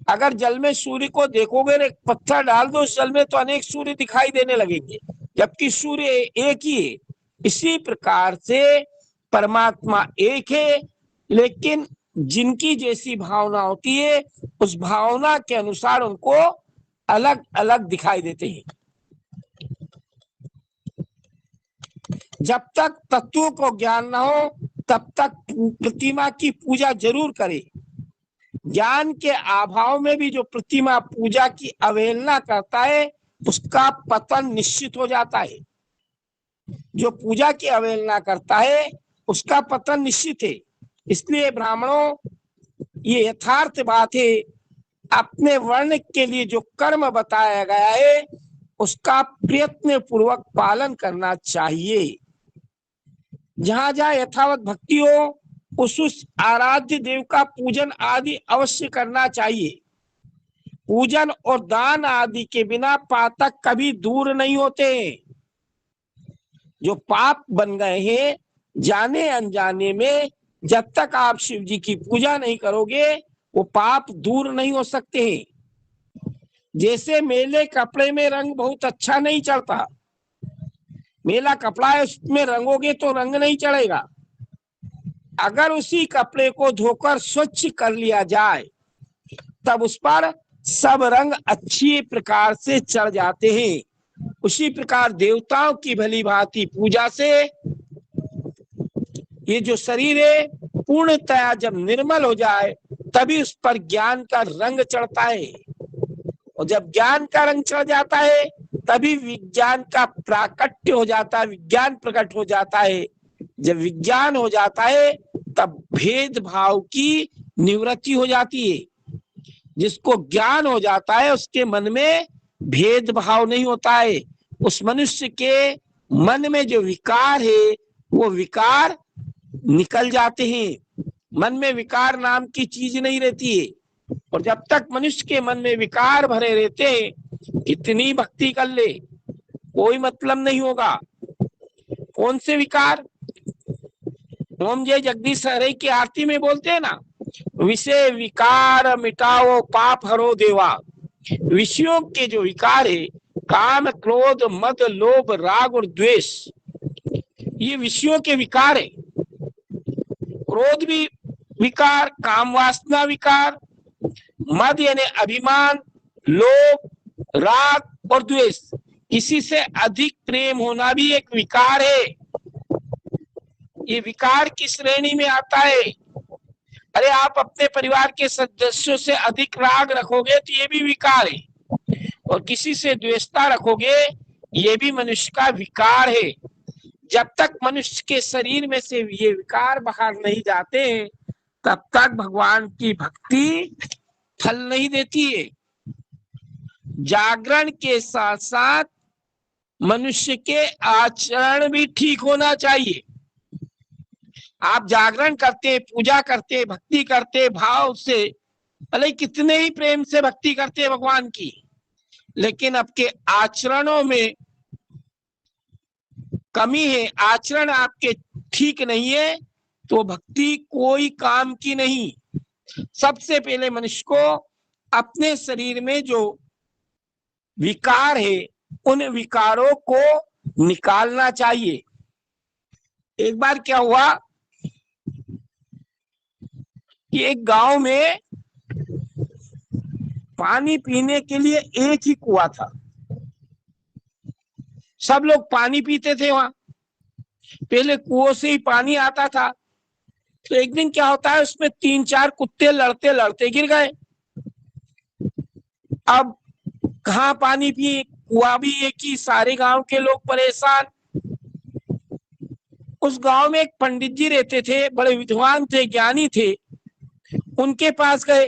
अगर जल में सूर्य को देखोगे, एक पत्थर डाल दो उस जल में, तो अनेक सूर्य दिखाई देने लगेंगे, जबकि सूर्य एक ही है। इसी प्रकार से परमात्मा एक है, लेकिन जिनकी जैसी भावना होती है, उस भावना के अनुसार उनको अलग अलग दिखाई देते हैं। जब तक तत्वों को ज्ञान न हो, तब तक प्रतिमा की पूजा जरूर करे। ज्ञान के अभाव में भी जो प्रतिमा पूजा की अवहेलना करता है उसका पतन निश्चित हो जाता है। जो पूजा की अवहेलना करता है उसका पतन निश्चित है। इसलिए ब्राह्मणों, ये यथार्थ बात है, अपने वर्ण के लिए जो कर्म बताया गया है उसका प्रयत्न पूर्वक पालन करना चाहिए। जहां जहां यथावत भक्ति हो उस आराध्य देव का पूजन आदि अवश्य करना चाहिए। पूजन और दान आदि के बिना पातक कभी दूर नहीं होते। जो पाप बन गए हैं जाने अनजाने में, जब तक आप शिव जी की पूजा नहीं करोगे वो पाप दूर नहीं हो सकते हैं। जैसे मेले कपड़े में रंग बहुत अच्छा नहीं चढ़ता, मेला कपड़ा है उसमें रंगोगे तो रंग नहीं चढ़ेगा। अगर उसी कपड़े को धोकर स्वच्छ कर लिया जाए तब उस पर सब रंग अच्छी प्रकार से चढ़ जाते हैं। उसी प्रकार देवताओं की भली भांति पूजा से ये जो शरीर है पूर्णतया जब निर्मल हो जाए तभी उस पर ज्ञान का रंग चढ़ता है। और जब ज्ञान का रंग चढ़ जाता है तभी विज्ञान का प्राकट्य हो जाता है, विज्ञान प्रकट हो जाता है। जब विज्ञान हो जाता है तब भेदभाव की निवृत्ति हो जाती है। जिसको ज्ञान हो जाता है उसके मन में भेदभाव नहीं होता है। उस मनुष्य के मन में जो विकार है वो विकार निकल जाते हैं। मन में विकार नाम की चीज नहीं रहती है। और जब तक मनुष्य के मन में विकार भरे रहते हैं कितनी भक्ति कर ले कोई मतलब नहीं होगा। कौन से विकार? ओम जय जगदीश हरे की आरती में बोलते हैं ना, विषय विकार मिटाओ पाप हरो देवा। विषयों के जो विकार है काम क्रोध मद लोभ राग और द्वेष, ये विषयों के विकार है। क्रोध भी विकार, काम वासना विकार, मद यानी अभिमान, लोभ, राग और द्वेष, किसी से अधिक प्रेम होना भी एक विकार है। ये विकार की श्रेणी में आता है। अरे आप अपने परिवार के सदस्यों से अधिक राग रखोगे तो ये भी विकार है, और किसी से द्वेषता रखोगे ये भी मनुष्य का विकार है। जब तक मनुष्य के शरीर में से ये विकार बाहर नहीं जाते तब तक भगवान की भक्ति फल नहीं देती है। जागरण के साथ साथ मनुष्य के आचरण भी ठीक होना चाहिए। आप जागरण करते, पूजा करते, भक्ति करते भाव से, भले कितने ही प्रेम से भक्ति करते भगवान की, लेकिन आपके आचरणों में कमी है, आचरण आपके ठीक नहीं है तो भक्ति कोई काम की नहीं। सबसे पहले मनुष्य को अपने शरीर में जो विकार है उन विकारों को निकालना चाहिए। एक बार क्या हुआ कि एक गांव में पानी पीने के लिए एक ही कुआं था। सब लोग पानी पीते थे वहां, पहले कुओं से ही पानी आता था। तो एक दिन क्या होता है उसमें 3-4 कुत्ते लड़ते लड़ते गिर गए। अब कहाँ पानी पिए, कुआं भी एक ही, सारे गांव के लोग परेशान। उस गांव में एक पंडित जी रहते थे, बड़े विद्वान थे, ज्ञानी थे। उनके पास गए,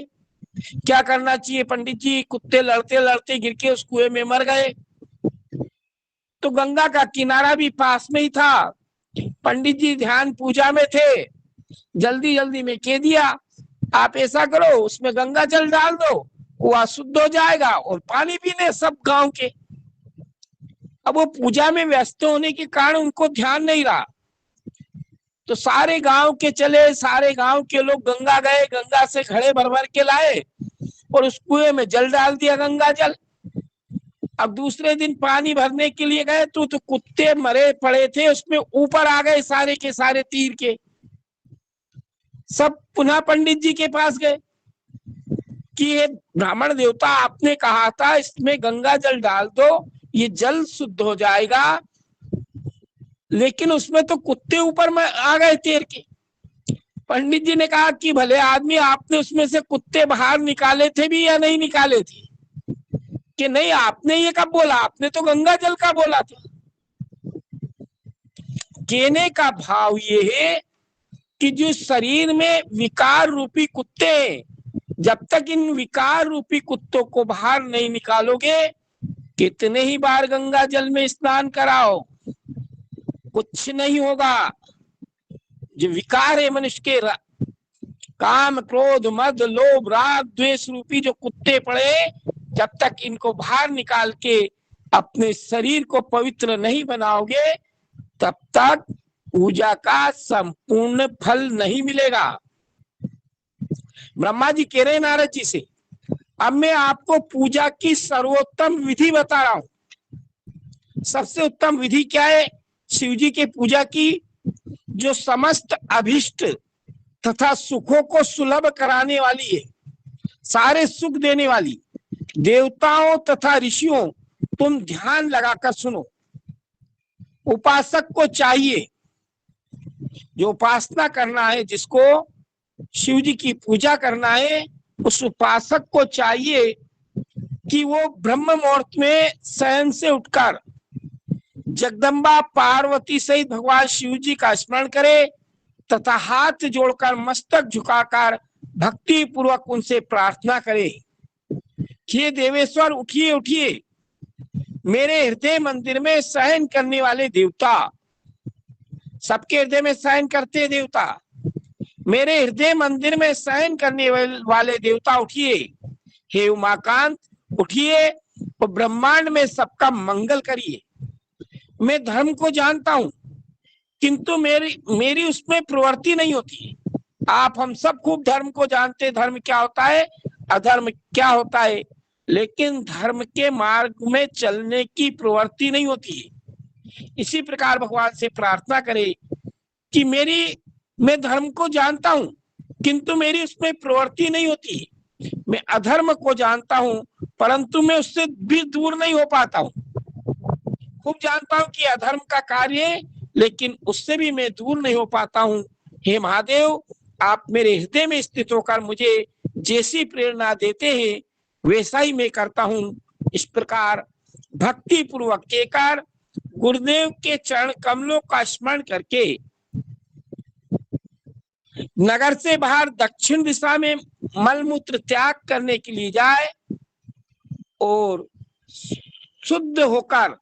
क्या करना चाहिए पंडित जी, कुत्ते लड़ते लड़ते गिर के उस कुएं में मर गए। तो गंगा का किनारा भी पास में ही था। पंडित जी ध्यान पूजा में थे, जल्दी जल्दी में कह दिया आप ऐसा करो उसमें गंगा जल डाल दो, कुआं शुद्ध हो जाएगा और पानी पीने सब गांव के। अब वो पूजा में व्यस्त होने के कारण उनको ध्यान नहीं रहा। तो सारे गांव के चले, सारे गांव के लोग गंगा गए, गंगा से घड़े भर भर के लाए और उस कुएं में जल डाल दिया, गंगा जल। अब दूसरे दिन पानी भरने के लिए गए तो कुत्ते मरे पड़े थे उसमें ऊपर आ गए, सारे के सारे तीर के। सब पुनः पंडित जी के पास गए कि ये ब्राह्मण देवता आपने कहा था इसमें गंगा जल डाल दो, ये जल शुद्ध हो जाएगा, लेकिन उसमें तो कुत्ते ऊपर में आ गए तैर के। पंडित जी ने कहा कि भले आदमी, आपने उसमें से कुत्ते बाहर निकाले थे भी या नहीं निकाले थे? कि नहीं, आपने ये कब बोला, आपने तो गंगा जल का बोला था। कहने का भाव ये है कि जो शरीर में विकार रूपी कुत्ते हैं, जब तक इन विकार रूपी कुत्तों को बाहर नहीं निकालोगे, कितने ही बार गंगा जल में स्नान कराओ, कुछ नहीं होगा। जो विकार है मनुष्य के, काम क्रोध मद लोभ राग द्वेष रूपी जो कुत्ते पड़े, जब तक इनको बाहर निकाल के अपने शरीर को पवित्र नहीं बनाओगे, तब तक पूजा का संपूर्ण फल नहीं मिलेगा। ब्रह्मा जी कह रहे हैं नारद जी से, अब मैं आपको पूजा की सर्वोत्तम विधि बता रहा हूं। सबसे उत्तम विधि क्या है? शिव जी के पूजा की, जो समस्त अभिष्ट तथा सुखों को सुलभ कराने वाली है, सारे सुख देने वाली। देवताओं तथा ऋषियों, तुम ध्यान लगाकर सुनो। उपासक को चाहिए, जो उपासना करना है, जिसको शिव जी की पूजा करना है, उस उपासक को चाहिए कि वो ब्रह्म मुहूर्त में शयन से उठकर जगदम्बा पार्वती सहित भगवान शिव जी का स्मरण करे तथा हाथ जोड़कर मस्तक झुकाकर भक्ति पूर्वक उनसे प्रार्थना करे कि देवेश्वर उठिए उठिए, मेरे हृदय मंदिर में शयन करने वाले देवता। सबके हृदय में शयन करते देवता, मेरे हृदय मंदिर में शयन करने वाले देवता उठिए। हे उमाकांत उठिए और ब्रह्मांड में सबका मंगल करिए। मैं धर्म को जानता हूं, किंतु मेरी उसमें प्रवृत्ति नहीं होती। आप हम सब खूब धर्म को जानते, धर्म क्या होता है, अधर्म क्या होता है, लेकिन धर्म के मार्ग में चलने की प्रवृत्ति नहीं होती है। इसी प्रकार भगवान से प्रार्थना करें कि मैं धर्म को जानता हूं, किंतु मेरी उसमें प्रवृत्ति नहीं होती। मैं अधर्म को जानता हूं, परंतु मैं उससे भी दूर नहीं हो पाता हूं। खूब जानता हूं कि अधर्म का कार्य है, लेकिन उससे भी मैं दूर नहीं हो पाता हूं। हे महादेव, आप मेरे हृदय में स्थित होकर मुझे जैसी प्रेरणा देते हैं, वैसा ही मैं करता हूं। इस प्रकार भक्ति पूर्वक कहकर गुरुदेव के चरण कमलों का स्मरण करके नगर से बाहर दक्षिण दिशा में मलमूत्र त्याग करने के लिए जाए और शुद्ध होकर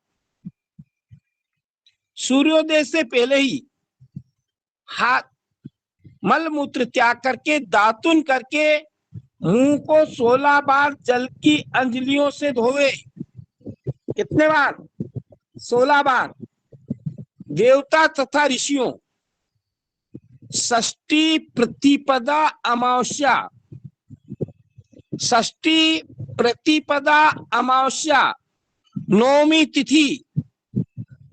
सूर्योदय से पहले ही हाथ मलमूत्र त्याग करके दातुन करके मुंह को 16 बार जल की अंजलियों से धोवे। कितने बार? 16 बार। देवता तथा ऋषियों, षष्ठी प्रतिपदा अमावस्या, षष्ठी प्रतिपदा अमावस्या, नौमी तिथि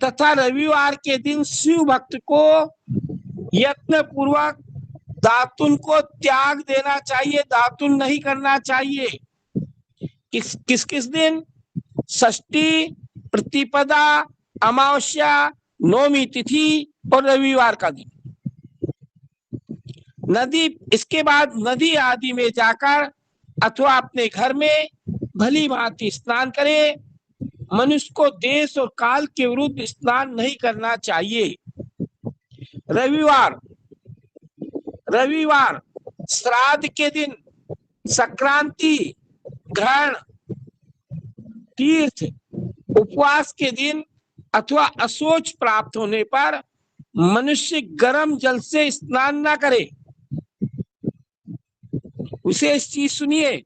तथा रविवार के दिन शिव भक्त को यत्न पूर्वक दातुन को त्याग देना चाहिए, दातुन नहीं करना चाहिए। किस किस दिन? षष्ठी, प्रतिपदा, अमावस्या, नौमी तिथि और रविवार का दिन। नदी, इसके बाद नदी आदि में जाकर अथवा अपने घर में भली भांति स्नान करे। मनुष्य को देश और काल के विरुद्ध स्नान नहीं करना चाहिए। रविवार श्राद्ध के दिन, संक्रांति, ग्रहण, तीर्थ, उपवास के दिन अथवा अशौच प्राप्त होने पर मनुष्य गर्म जल से स्नान ना करे। विशेष चीज सुनिए,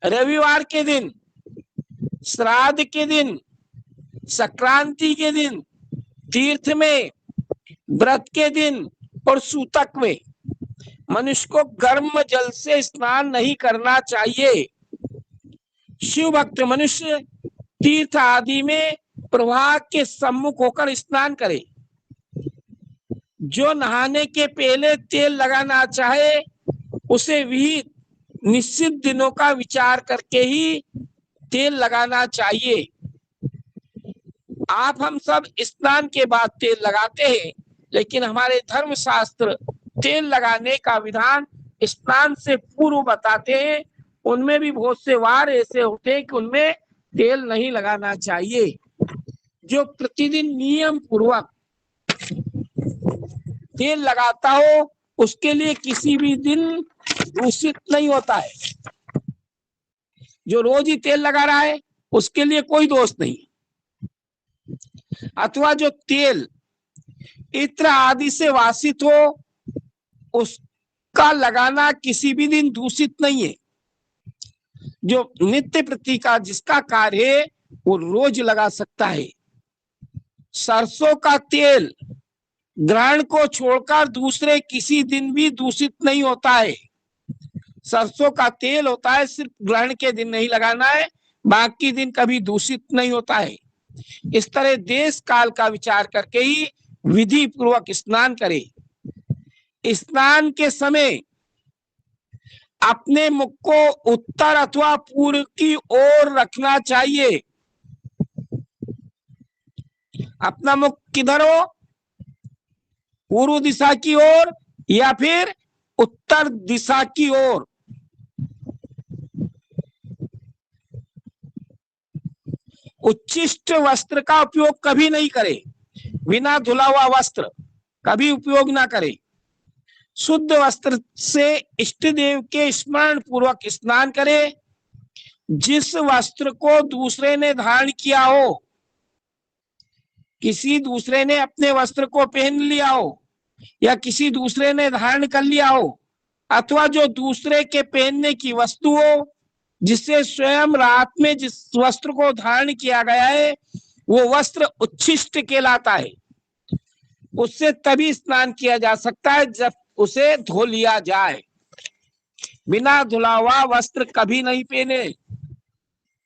रविवार के दिन, श्राद्ध के दिन, संक्रांति के दिन, तीर्थ में, व्रत के दिन और सूतक में मनुष्य को गर्म जल से स्नान नहीं करना चाहिए। शिव भक्त मनुष्य तीर्थ आदि में प्रवाह के सम्मुख होकर स्नान करे। जो नहाने के पहले तेल लगाना चाहे, उसे विहित निश्चित दिनों का विचार करके ही तेल लगाना चाहिए। आप हम सब स्नान के बाद तेल लगाते हैं, लेकिन हमारे धर्म शास्त्र तेल लगाने का विधान स्नान से पूर्व बताते हैं। उनमें भी बहुत से वार ऐसे होते हैं कि उनमें तेल नहीं लगाना चाहिए। जो प्रतिदिन नियम पूर्वक तेल लगाता हो उसके लिए किसी भी दिन दूषित नहीं होता है। जो रोज ही तेल लगा रहा है उसके लिए कोई दोष नहीं। अथवा जो तेल इत्र आदि से वासित हो उसका लगाना किसी भी दिन दूषित नहीं है। जो नित्य प्रति का जिसका कार्य है वो रोज लगा सकता है। सरसों का तेल ग्रहण को छोड़कर दूसरे किसी दिन भी दूषित नहीं होता है। सरसों का तेल होता है सिर्फ ग्रहण के दिन नहीं लगाना है, बाकी दिन कभी दूषित नहीं होता है। इस तरह देश काल का विचार करके ही विधि पूर्वक स्नान करे। स्नान के समय अपने मुख को उत्तर अथवा पूर्व की ओर रखना चाहिए। अपना मुख किधर हो, पूर्व दिशा की ओर या फिर उत्तर दिशा की ओर। उच्छिष्ट वस्त्र का उपयोग कभी नहीं करें। बिना धुला हुआ वस्त्र कभी उपयोग ना करें। शुद्ध वस्त्र से इष्ट देव के स्मरण पूर्वक स्नान करें। जिस वस्त्र को दूसरे ने धारण किया हो, किसी दूसरे ने अपने वस्त्र को पहन लिया हो या किसी दूसरे ने धारण कर लिया हो, अथवा जो दूसरे के पहनने की वस्तु हो, जिससे स्वयं रात में जिस वस्त्र को धारण किया गया है वो वस्त्र उच्छिष्ट कहलाता है। उससे तभी स्नान किया जा सकता है जब उसे धो लिया जाए। बिना धुला हुआ वस्त्र कभी नहीं पहने।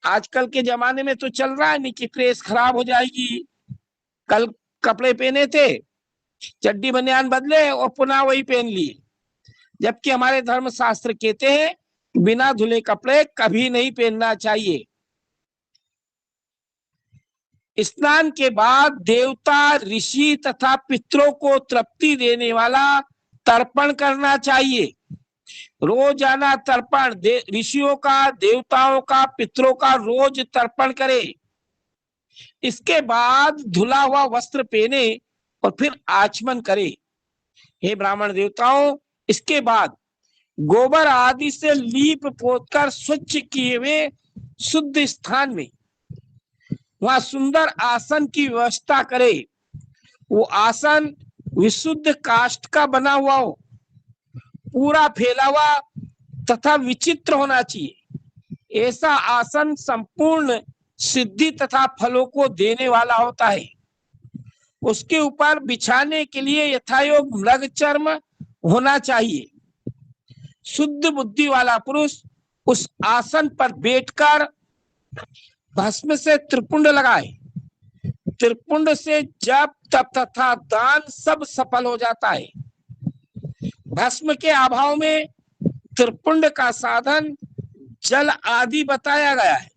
आजकल के जमाने में तो चल रहा है नहीं कि प्रेस खराब हो जाएगी। कल कपड़े पहने थे, चड्डी बनियान बदले और पुनः वही पहन लिए, जबकि हमारे धर्म शास्त्र कहते हैं बिना धुले कपड़े कभी नहीं पहनना चाहिए। स्नान के बाद देवता, ऋषि तथा पितरों को तृप्ति देने वाला तर्पण करना चाहिए। रोजाना तर्पण ऋषियों का, देवताओं का, पितरों का रोज तर्पण करे। इसके बाद धुला हुआ वस्त्र पहने और फिर आचमन करे। हे ब्राह्मण देवताओं, इसके बाद गोबर आदि से लीप पोतकर स्वच्छ किए हुए शुद्ध स्थान में वहां सुंदर आसन की व्यवस्था करे। वो आसन विशुद्ध काष्ठ का बना हुआ हो, पूरा फैला हुआ तथा विचित्र होना चाहिए। ऐसा आसन संपूर्ण सिद्धि तथा फलों को देने वाला होता है। उसके ऊपर बिछाने के लिए यथायोग मृग चर्म होना चाहिए। शुद्ध बुद्धि वाला पुरुष उस आसन पर बैठकर भस्म से त्रिपुंड लगाए। त्रिपुंड से जप तप तथा दान सब सफल हो जाता है। भस्म के अभाव में त्रिपुंड का साधन जल आदि बताया गया है।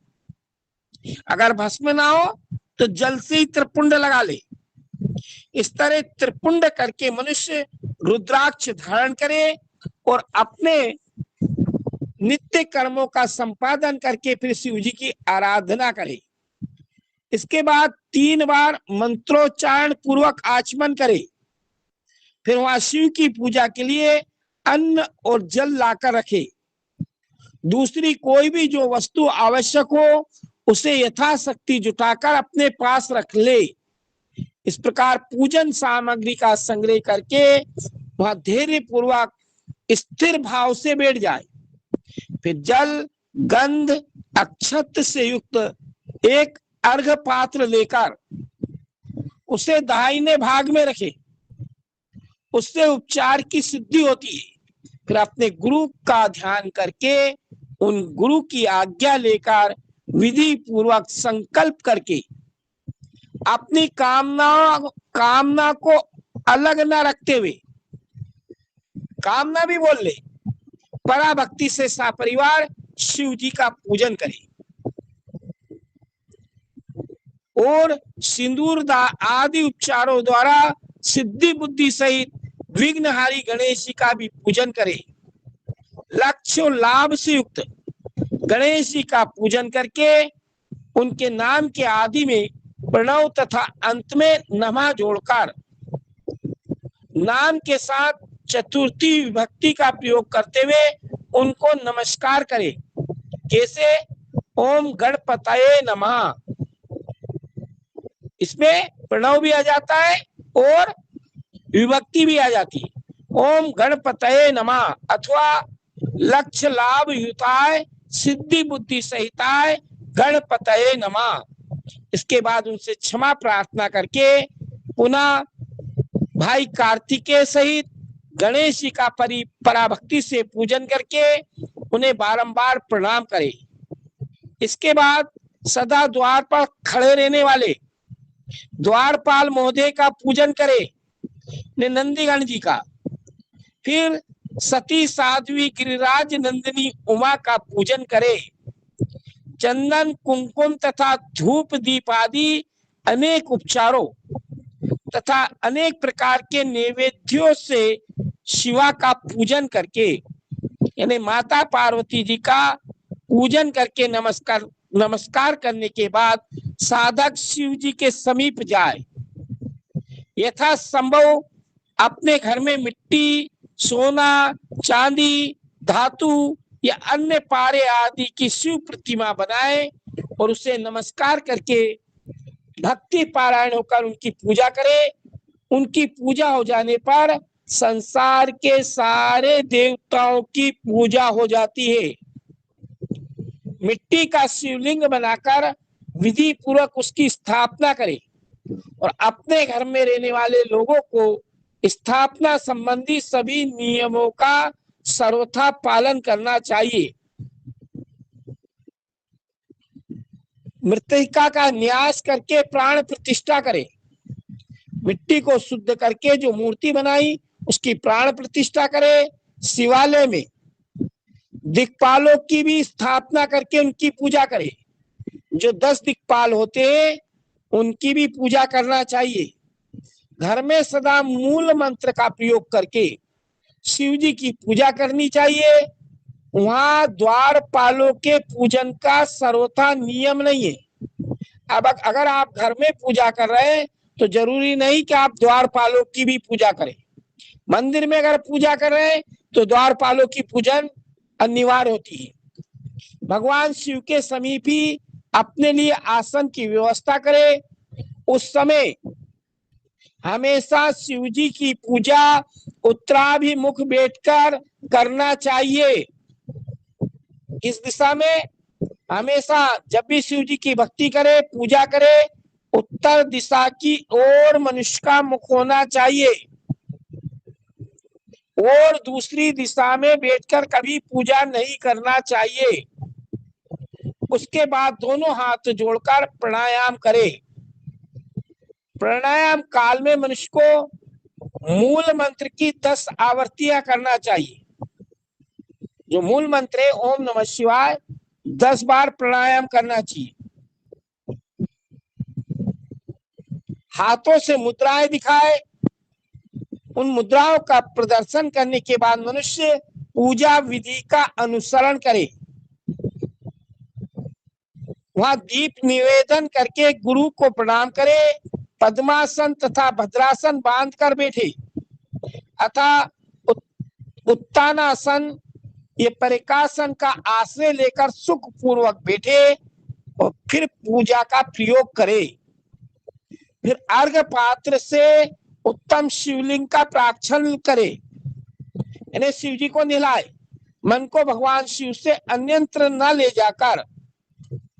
अगर भस्म ना हो तो जल से ही त्रिपुंड लगा ले। इस तरह त्रिपुंड करके मनुष्य रुद्राक्ष धारण करे और अपने नित्य कर्मों का संपादन करके फिर शिव जी की आराधना करे। इसके बाद 3 बार मंत्रोच्चारण पूर्वक आचमन करे। फिर वहां शिव की पूजा के लिए अन्न और जल लाकर रखे। दूसरी कोई भी जो वस्तु आवश्यक हो उसे यथाशक्ति जुटाकर अपने पास रख ले। इस प्रकार पूजन सामग्री का संग्रह करके वह धैर्य पूर्वक स्थिर भाव से बैठ जाए। फिर जल, गंध, अक्षत से युक्त एक अर्घ पात्र लेकर उसे दाहिने भाग में रखे। उससे उपचार की सिद्धि होती है। फिर अपने गुरु का ध्यान करके उन गुरु की आज्ञा लेकर विधि पूर्वक संकल्प करके अपनी कामना को अलग न रखते हुए, कामना भी बोल ले, पराभक्ति से सपरिवार शिव जी का पूजन करे और सिंदूर आदि उपचारों द्वारा सिद्धि बुद्धि सहित विघ्नहारी गणेश जी का भी पूजन करे। लक्ष्य और लाभ से युक्त गणेश जी का पूजन करके उनके नाम के आदि में प्रणव तथा अंत में नमः जोड़कर नाम के साथ चतुर्थी विभक्ति का प्रयोग करते हुए उनको नमस्कार करें। कैसे? ओम गणपतये नमः। इसमें प्रणव भी आ जाता है और विभक्ति भी आ जाती है। ओम गणपतये नमः अथवा लक्ष्य लाभ युताय सिद्धि बुद्धि सहिताय गणपतये नमः। इसके बाद उनसे क्षमा प्रार्थना करके पुनः भाई कार्तिकेय सहित गणेश जी का पराभक्ति से पूजन करके उन्हें बारंबार प्रणाम करें। इसके बाद सदा द्वार पर खड़े रहने वाले द्वारपाल महोदय का पूजन करें, नंदीगण जी का। फिर सती साध्वी गिरिराज नंदिनी उमा का पूजन करे। चंदन कुंकुम तथा धूप दीप आदि अनेक उपचारों तथा अनेक प्रकार के नैवेद्यों से शिवा का पूजन करके यानी माता पार्वती जी का पूजन करके नमस्कार करने के बाद साधक शिव जी के समीप जाए। यथा संभव अपने घर में मिट्टी, सोना, चांदी, धातु या अन्य पारे आदि की शिव प्रतिमा बनाए और उसे नमस्कार करके भक्ति पारायण होकर उनकी पूजा करे। उनकी पूजा हो जाने पर संसार के सारे देवताओं की पूजा हो जाती है। मिट्टी का शिवलिंग बनाकर विधि पूर्वक उसकी स्थापना करें और अपने घर में रहने वाले लोगों को स्थापना संबंधी सभी नियमों का सर्वथा पालन करना चाहिए। मृतिका का न्यास करके प्राण प्रतिष्ठा करें। मिट्टी को शुद्ध करके जो मूर्ति बनाई उसकी प्राण प्रतिष्ठा करे। शिवालय में दिक्पालों की भी स्थापना करके उनकी पूजा करे। जो 10 दिक्पाल होते हैं उनकी भी पूजा करना चाहिए। घर में सदा मूल मंत्र का प्रयोग करके शिव जी की पूजा करनी चाहिए। वहां द्वारपालों के पूजन का सर्वथा नियम नहीं है। अब अगर आप घर में पूजा कर रहे हैं तो जरूरी नहीं कि आप द्वारपालों की भी पूजा करें। मंदिर में अगर पूजा कर रहे हैं तो द्वारपालों की पूजन अनिवार्य होती है। भगवान शिव के समीप ही अपने लिए आसन की व्यवस्था करें। उस समय हमेशा शिव जी की पूजा उत्तराभिमुख बैठकर करना चाहिए। इस दिशा में हमेशा जब भी शिव जी की भक्ति करे, पूजा करे, उत्तर दिशा की ओर मनुष्य का मुख होना चाहिए और दूसरी दिशा में बैठकर कभी पूजा नहीं करना चाहिए। उसके बाद दोनों हाथ जोड़कर प्राणायाम करे। प्राणायाम काल में मनुष्य को मूल मंत्र की 10 आवर्तियां करना चाहिए। जो मूल मंत्र है ओम नमः शिवाय 10 बार प्राणायाम करना चाहिए। हाथों से मुद्राएं दिखाए। उन मुद्राओं का प्रदर्शन करने के बाद मनुष्य पूजा विधि का अनुसरण करे। वहां दीप निवेदन करके गुरु को प्रणाम करे। पद्मासन तथा भद्रासन बांध कर बैठे अथा उत्तानासन ये परिकासन का आश्रय लेकर सुख पूर्वक बैठे और फिर पूजा का प्रयोग करे। फिर अर्घ पात्र से उत्तम शिवलिंग का प्राक्षण करे यानी शिव जी को नहलाए। मन को भगवान शिव से अन्यत्र न ले जाकर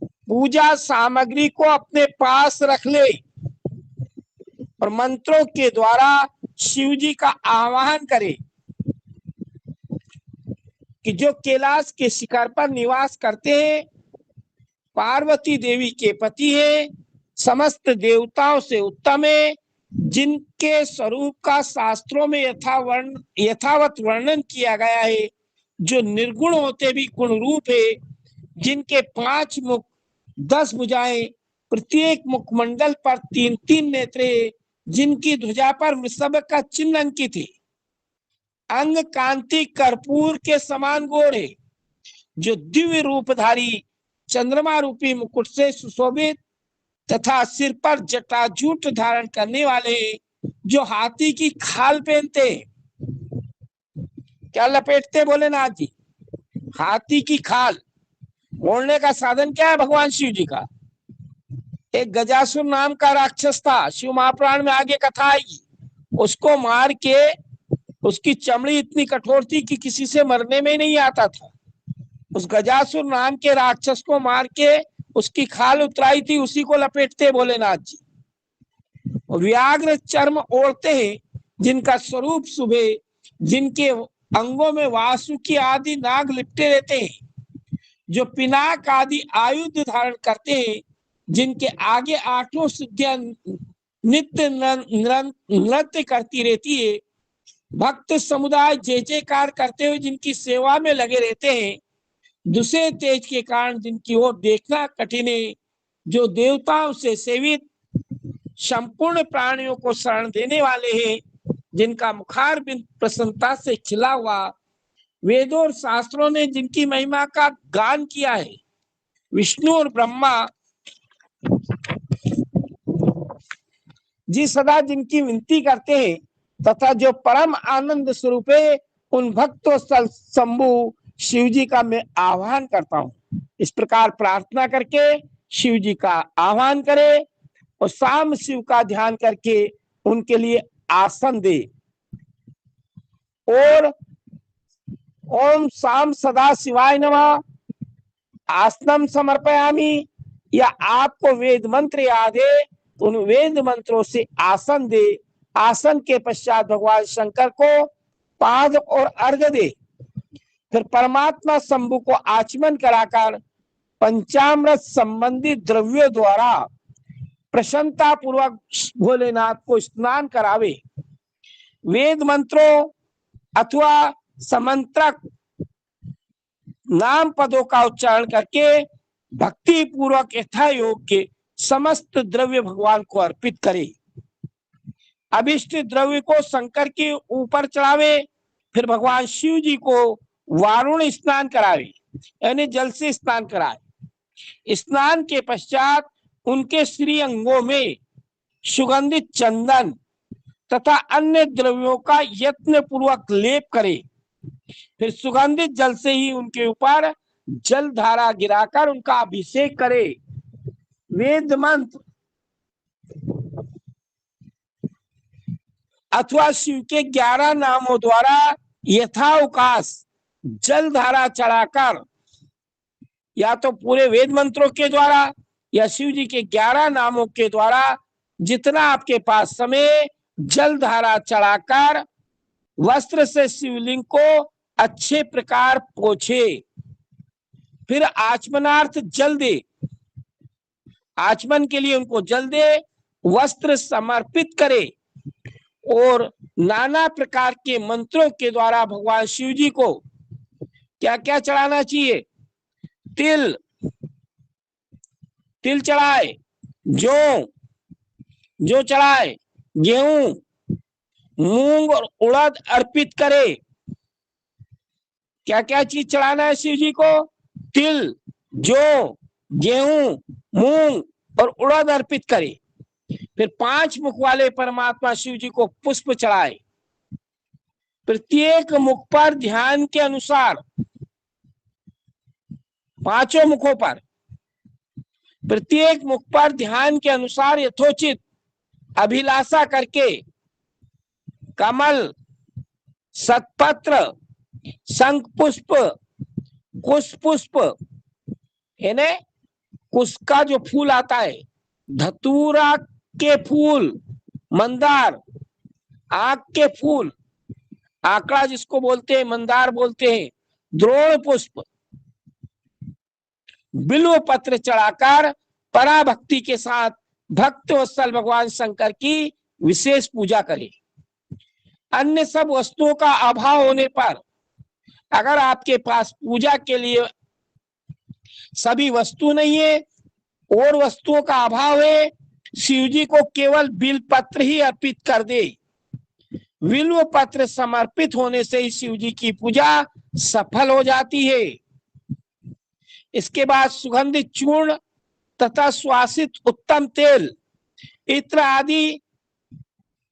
पूजा सामग्री को अपने पास रख ले और मंत्रों के द्वारा शिव जी का आवाहन करे कि जो कैलाश के शिखर पर निवास करते हैं, पार्वती देवी के पति है, समस्त देवताओं से उत्तम है, जिनके स्वरूप का शास्त्रों में यथावत वर्णन किया गया है, जो निर्गुण होते भी गुण रूप है, जिनके 5 मुख 10 भुजाएं, प्रत्येक मुखमंडल पर 3-3 नेत्र, जिनकी ध्वजा पर वृषभ का चिन्ह अंकित है, अंग कांति कर्पूर के समान गोरे, जो दिव्य रूपधारी चंद्रमा रूपी मुकुट से सुशोभित तथा सिर पर जटाजूट धारण करने वाले, जो हाथी की खाल पहनते। क्या लपेटते भोलेनाथ जी? हाथी की खाल। ओढ़ने का साधन क्या है? भगवान शिव जी का। एक गजासुर नाम का राक्षस था, शिव महापुराण में आगे कथा आएगी। उसको मार के, उसकी चमड़ी इतनी कठोर थी कि किसी से मरने में नहीं आता था। उस गजासुर नाम के राक्षस को मार के उसकी खाल उतराई थी, उसी को लपेटते भोलेनाथ जी। व्याघ्र चर्म ओढ़ते हैं, जिनका स्वरूप सुबह, जिनके अंगों में वासुकी आदि नाग लिपटे रहते हैं, जो पिनाक आदि आयुध धारण करते हैं, जिनके आगे 8 सिद्धियां नित्य नृत्य करती रहती है, भक्त समुदाय जय जयकार करते हुए जिनकी सेवा में लगे रहते हैं, दूसरे तेज के कारण जिनकी ओर देखना कठिन है, जो देवताओं से सेवित संपूर्ण प्राणियों को शरण देने वाले हैं, जिनका मुखार बिंद प्रसन्नता से खिला हुआ, वेदों और शास्त्रों ने जिनकी महिमा का गान किया है, विष्णु और ब्रह्मा जी सदा जिनकी विनती करते हैं, तथा जो परम आनंद स्वरूप है, उन भक्तों शंभु शिव जी का मैं आह्वान करता हूं। इस प्रकार प्रार्थना करके शिव जी का आह्वान करे और शाम शिव का ध्यान करके उनके लिए आसन दे। और ओम शाम सदा शिवाय नमः आसनम समर्पयामि, या आपको वेद मंत्र याद है, उन वेद मंत्रों से आसन दे। आसन के पश्चात भगवान शंकर को पाद और अर्घ्य दे। फिर परमात्मा शंभु को आचमन कराकर पंचामृत संबंधित द्रव्यों द्वारा प्रसन्नता पूर्वक भोलेनाथ को स्नान करावे। वेद मंत्रों अथवा समंत्रक नाम पदों का उच्चारण करके भक्ति पूर्वक यथा योग्य समस्त द्रव्य भगवान को अर्पित करे। अभिष्ट द्रव्य को शंकर के ऊपर चढ़ावे। फिर भगवान शिव जी को वारुण स्नान करावे, यानी जल से स्नान कराए। स्नान के पश्चात उनके श्री अंगों में सुगंधित चंदन तथा अन्य द्रव्यों का यत्न पूर्वक लेप करे। फिर सुगंधित जल से ही उनके ऊपर जल धारा गिराकर उनका अभिषेक करे। वेद मंत्र अथवा शिव के 11 नामों द्वारा यथावकाश जल धारा चढ़ाकर, या तो पूरे वेद मंत्रों के द्वारा या शिव जी के 11 नामों के द्वारा जितना आपके पास समय, जल धारा चढ़ाकर वस्त्र से शिवलिंग को अच्छे प्रकार पोछे। फिर आचमनार्थ जल दे, आचमन के लिए उनको जल दे, वस्त्र समर्पित करे और नाना प्रकार के मंत्रों के द्वारा भगवान शिव जी को क्या क्या चढ़ाना चाहिए? तिल, तिल चढ़ाए, जो चढ़ाए, गेहूं, मूंग और उड़द अर्पित करे। क्या क्या चीज चढ़ाना है शिव जी को? तिल, जौ, गेहूं, मूंग और उड़द अर्पित करे। फिर 5 मुख वाले परमात्मा शिव जी को पुष्प चढ़ाए। प्रत्येक मुख पर ध्यान के अनुसार, 5 मुखों पर, प्रत्येक मुख पर ध्यान के अनुसार यथोचित अभिलाषा करके कमल, सतपत्र, शंख पुष्प, कुश पुष्प, यानी कुश का जो फूल आता है, धतूरा के फूल, मंदार, आक के फूल, आकड़ा जिसको बोलते हैं, मंदार बोलते हैं, द्रोण पुष्प, बिल्व पत्र चढ़ाकर पराभक्ति के साथ भक्त वत्सल भगवान शंकर की विशेष पूजा करें। अन्य सब वस्तुओं का अभाव होने पर, अगर आपके पास पूजा के लिए सभी वस्तु नहीं है और वस्तुओं का अभाव है, शिव जी को केवल बिल पत्र ही अर्पित कर दे। बिल्व पत्र समर्पित होने से ही शिव जी की पूजा सफल हो जाती है। इसके बाद सुगंधित चूर्ण तथा सुवासित उत्तम तेल, इत्र आदि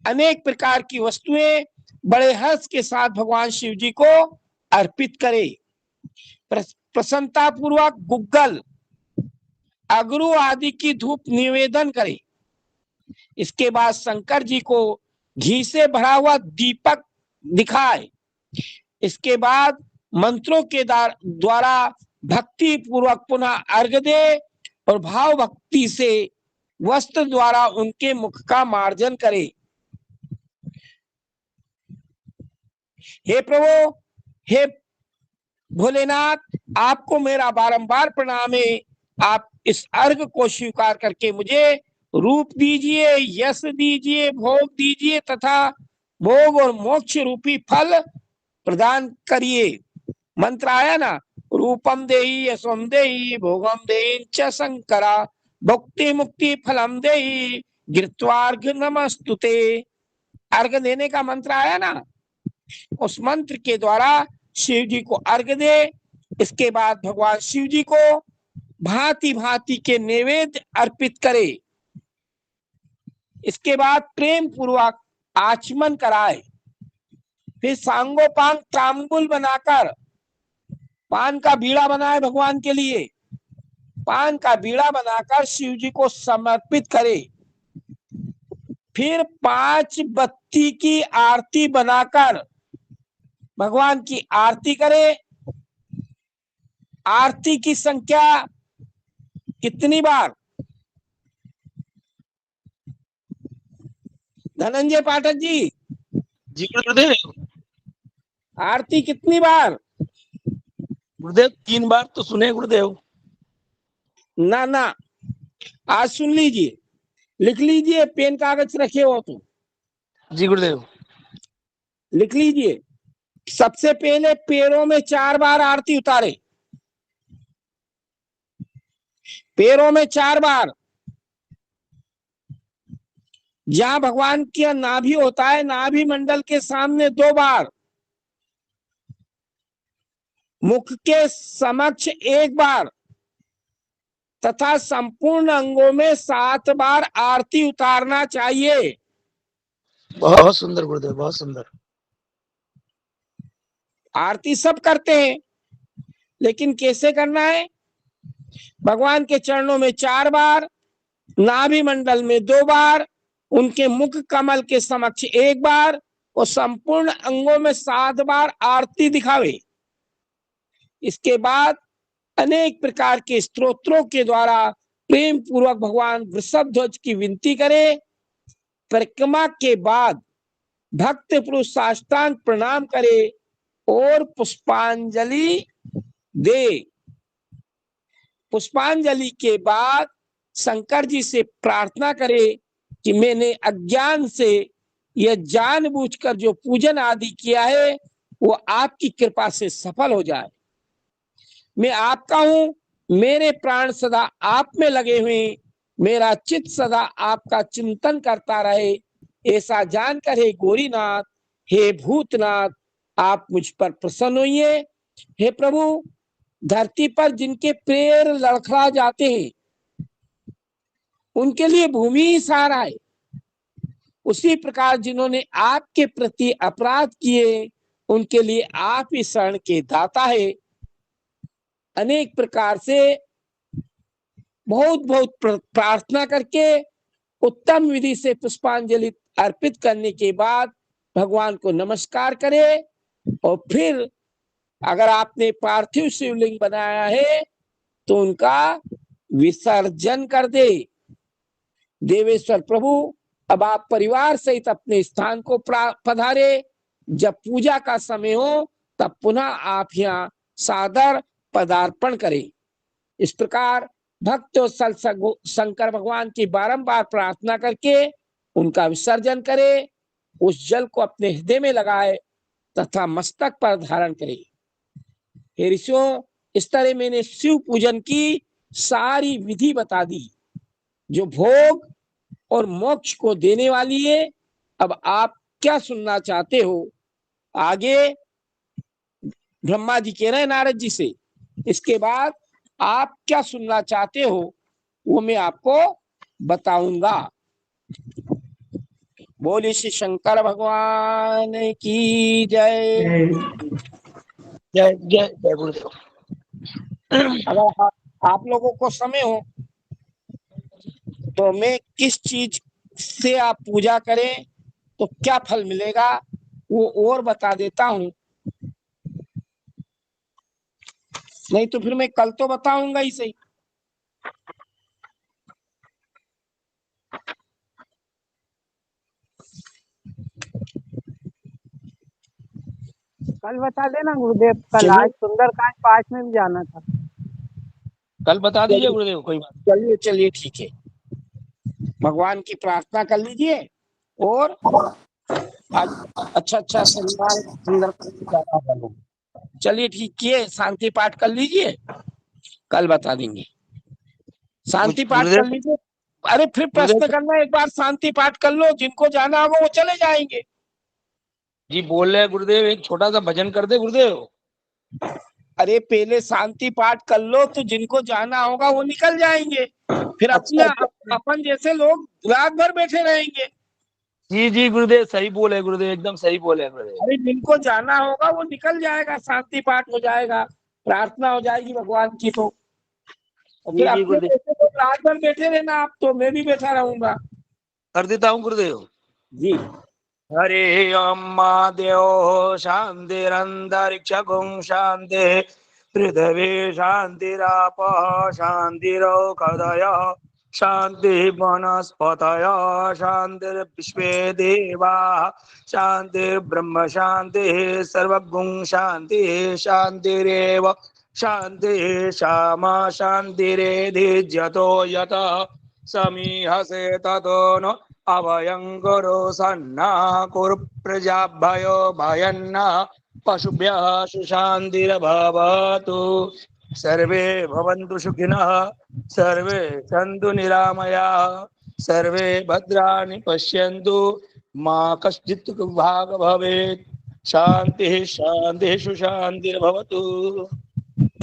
अनेक प्रकार की वस्तुएं बड़े हर्ष के साथ भगवान शिव जी को अर्पित करें। प्रसन्नता पूर्वक गुग्गल, अगरू आदि की धूप निवेदन करें। इसके बाद शंकर जी को घी से भरा हुआ दीपक दिखाए। इसके बाद मंत्रों के द्वारा भक्ति पूर्वक पुनः अर्घ्य दे और भाव भक्ति से वस्त्र द्वारा उनके मुख का मार्जन करे। हे प्रभु, हे भोलेनाथ, आपको मेरा बारंबार प्रणाम है। आप इस अर्घ को स्वीकार करके मुझे रूप दीजिए, यश दीजिए, भोग दीजिए तथा भोग और मोक्ष रूपी फल प्रदान करिए। मंत्र आया ना, रूपम देहि यशोम देहि भोगम देहि च शंकरा भक्ति मुक्ति फलम देहि गिरत्वार्घ नमस्तुते। अर्घ देने का मंत्र आया ना, उस मंत्र के द्वारा शिव जी को अर्घ दे। इसके बाद भगवान शिव जी को भांति भांति के नैवेद्य अर्पित करे। इसके बाद प्रेम पूर्वक आचमन कराए। फिर सांगोपांग तांबुल बनाकर पान का बीड़ा बनाए भगवान के लिए। पान का बीड़ा बनाकर शिव जी को समर्पित करे। फिर 5 बत्ती की आरती बनाकर भगवान की आरती करे। आरती की संख्या कितनी बार? धनंजय पाठक जी, गुरुदेव, आरती कितनी बार? गुरुदेव 3 बार तो सुने गुरुदेव। ना ना, आज सुन लीजिए, लिख लीजिए, पेन कागज रखे हो तो जी गुरुदेव। लिख लीजिए। सबसे पहले पैरों में 4 बार आरती उतारे। पैरों में 4 बार। जहां भगवान की नाभि होता है, नाभि मंडल के सामने 2 बार। मुख के समक्ष 1 बार तथा संपूर्ण अंगों में 7 बार आरती उतारना चाहिए। बहुत सुंदर गुरुदेव, बहुत सुंदर। आरती सब करते हैं, लेकिन कैसे करना है? भगवान के चरणों में 4 बार, नाभि मंडल में 2 बार, उनके मुख कमल के समक्ष 1 बार और संपूर्ण अंगों में 7 बार आरती दिखावे। इसके बाद अनेक प्रकार के स्तोत्रों के द्वारा प्रेम पूर्वक भगवान वृषभ ध्वज की विनती करे। परिक्रमा के बाद भक्त पुरुष साष्टांग प्रणाम करे और पुष्पांजलि दे। पुष्पांजलि के बाद शंकर जी से प्रार्थना करे कि मैंने अज्ञान से यह जानबूझकर जो पूजन आदि किया है वो आपकी कृपा से सफल हो जाए। मैं आपका हूं, मेरे प्राण सदा आप में लगे हुए, मेरा चित्त सदा आपका चिंतन करता रहे, ऐसा जानकर हे गौरीनाथ, हे भूतनाथ, आप मुझ पर प्रसन्न होइए। हे प्रभु, धरती पर जिनके पैर लड़खड़ा जाते हैं उनके लिए भूमि ही सहारा है। उसी प्रकार जिन्होंने आपके प्रति अपराध किए उनके लिए आप ही शरण के दाता है। अनेक प्रकार से बहुत बहुत प्रार्थना करके उत्तम विधि से पुष्पांजलि अर्पित करने के बाद भगवान को नमस्कार करे और फिर अगर आपने पार्थिव शिवलिंग बनाया है तो उनका विसर्जन कर दे। देवेश्वर प्रभु, अब आप परिवार सहित अपने स्थान को पधारे। जब पूजा का समय हो तब पुनः आप यहाँ सादर पदार्पण करें। इस प्रकार भक्त शंकर भगवान की बारंबार प्रार्थना करके उनका विसर्जन करे। उस जल को अपने हृदय में लगाए तथा मस्तक पर धारण करे। हे ऋषियों, इस तरह मैंने शिव पूजन की सारी विधि बता दी जो भोग और मोक्ष को देने वाली है। अब आप क्या सुनना चाहते हो? आगे ब्रह्मा जी कह रहे हैं नारद जी से, इसके बाद आप क्या सुनना चाहते हो वो मैं आपको बताऊंगा। बोलिए श्री शंकर भगवान की जय। जय जय जय गुरुदेव। अगर आप लोगों को समय हो तो मैं किस चीज से आप पूजा करें तो क्या फल मिलेगा वो और बता देता हूं, नहीं तो फिर मैं कल तो बताऊंगा ही सही। कल बता देना गुरुदेव, कल चलिए आज सुंदरकांड पाठ में भी जाना था। कल बता दीजिए गुरुदेव, कोई बात चलिए चलिए ठीक है, भगवान की प्रार्थना कर लीजिए और आज अच्छा अच्छा शनिवार सुंदर। चलिए ठीक है, शांति पाठ कर लीजिए, कल बता देंगे। शांति पाठ कर गुरुदेव। लीजिए। अरे फिर प्रश्न गुरुदेव करना, एक बार शांति पाठ कर लो, जिनको जाना होगा वो चले जाएंगे। जी बोल रहे हैं गुरुदेव, एक छोटा सा भजन कर दे गुरुदेव। अरे पहले शांति पाठ कर लो तो जिनको जाना होगा वो निकल जाएंगे, फिर अच्छा अपना अच्छा। अपन जैसे लोग रात भर बैठे रहेंगे। जी जी गुरुदेव, सही बोले गुरुदेव, एकदम सही बोले गुरुदेव। अरे जिनको जाना होगा वो निकल जाएगा, शांति पाठ हो जाएगा, प्रार्थना हो जाएगी भगवान की, तो और फिर जी जी अपने गुरुदेव, जैसे लोग रात भर बैठे रहना, आप तो मैं भी बैठा रहूंगा। कर देता हूँ गुरुदेव। जी हरे अम्मा देव शांतिरंतरिक्षगुं शांति पृथ्वी शांतिराप शांतिरौषधय शांति वनस्पतय शांतिर्विश्वे देवा शांति ब्रह्म शांति सर्वगुं शांति शांतिरेव शांति श्यामा शांतिरेधिजतो यत समीहसे ततो न अभयं गुरु सन्ना कुरु प्रजाभ्यो भयन्न पशुभ्यः सुशान्तिर्भवतु। सर्वे भवन्तु सुखिनः, सर्वे सन्तु निरामयाः, सर्वे भद्राणि पश्यन्तु, मा कश्चित् भाग भवेत्। शान्तिः शान्तिः सुशान्तिर्भवतु।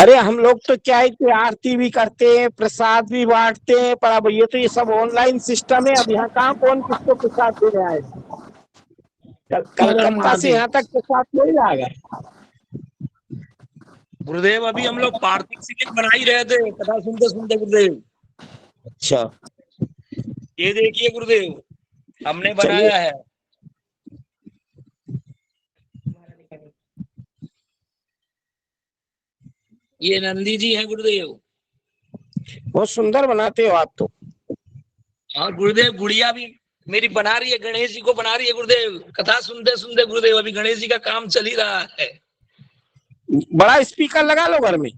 अरे हम लोग तो क्या है कि आरती भी करते हैं, प्रसाद भी बांटते हैं, पर अब ये तो ये सब ऑनलाइन सिस्टम है, अब यहाँ कहाँ कौन किसको प्रसाद दे रहा है। कलकत्ता से यहाँ तक प्रसाद नहीं आएगा। गुरुदेव अभी हम लोग पार्थिव शिविर बना ही रहे थे, कथा सुनते सुनते गुरुदेव। अच्छा ये देखिए गुरुदेव, हमने चलिए बनाया है। ये नंदी जी हैं गुरुदेव। बहुत सुंदर बनाते हो आप तो। और गुरुदेव गुड़िया भी मेरी बना रही है, गणेश जी को बना रही है गुरुदेव। कथा सुनते सुनते गुरुदेव अभी गणेश जी का काम चल ही रहा है। बड़ा स्पीकर लगा लो घर में,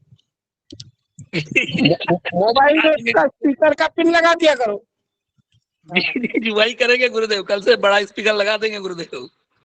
मोबाइल में इसका स्पीकर का पिन लगा दिया करो। जी वही करेंगे गुरुदेव, कल से बड़ा स्पीकर लगा देंगे गुरुदेव।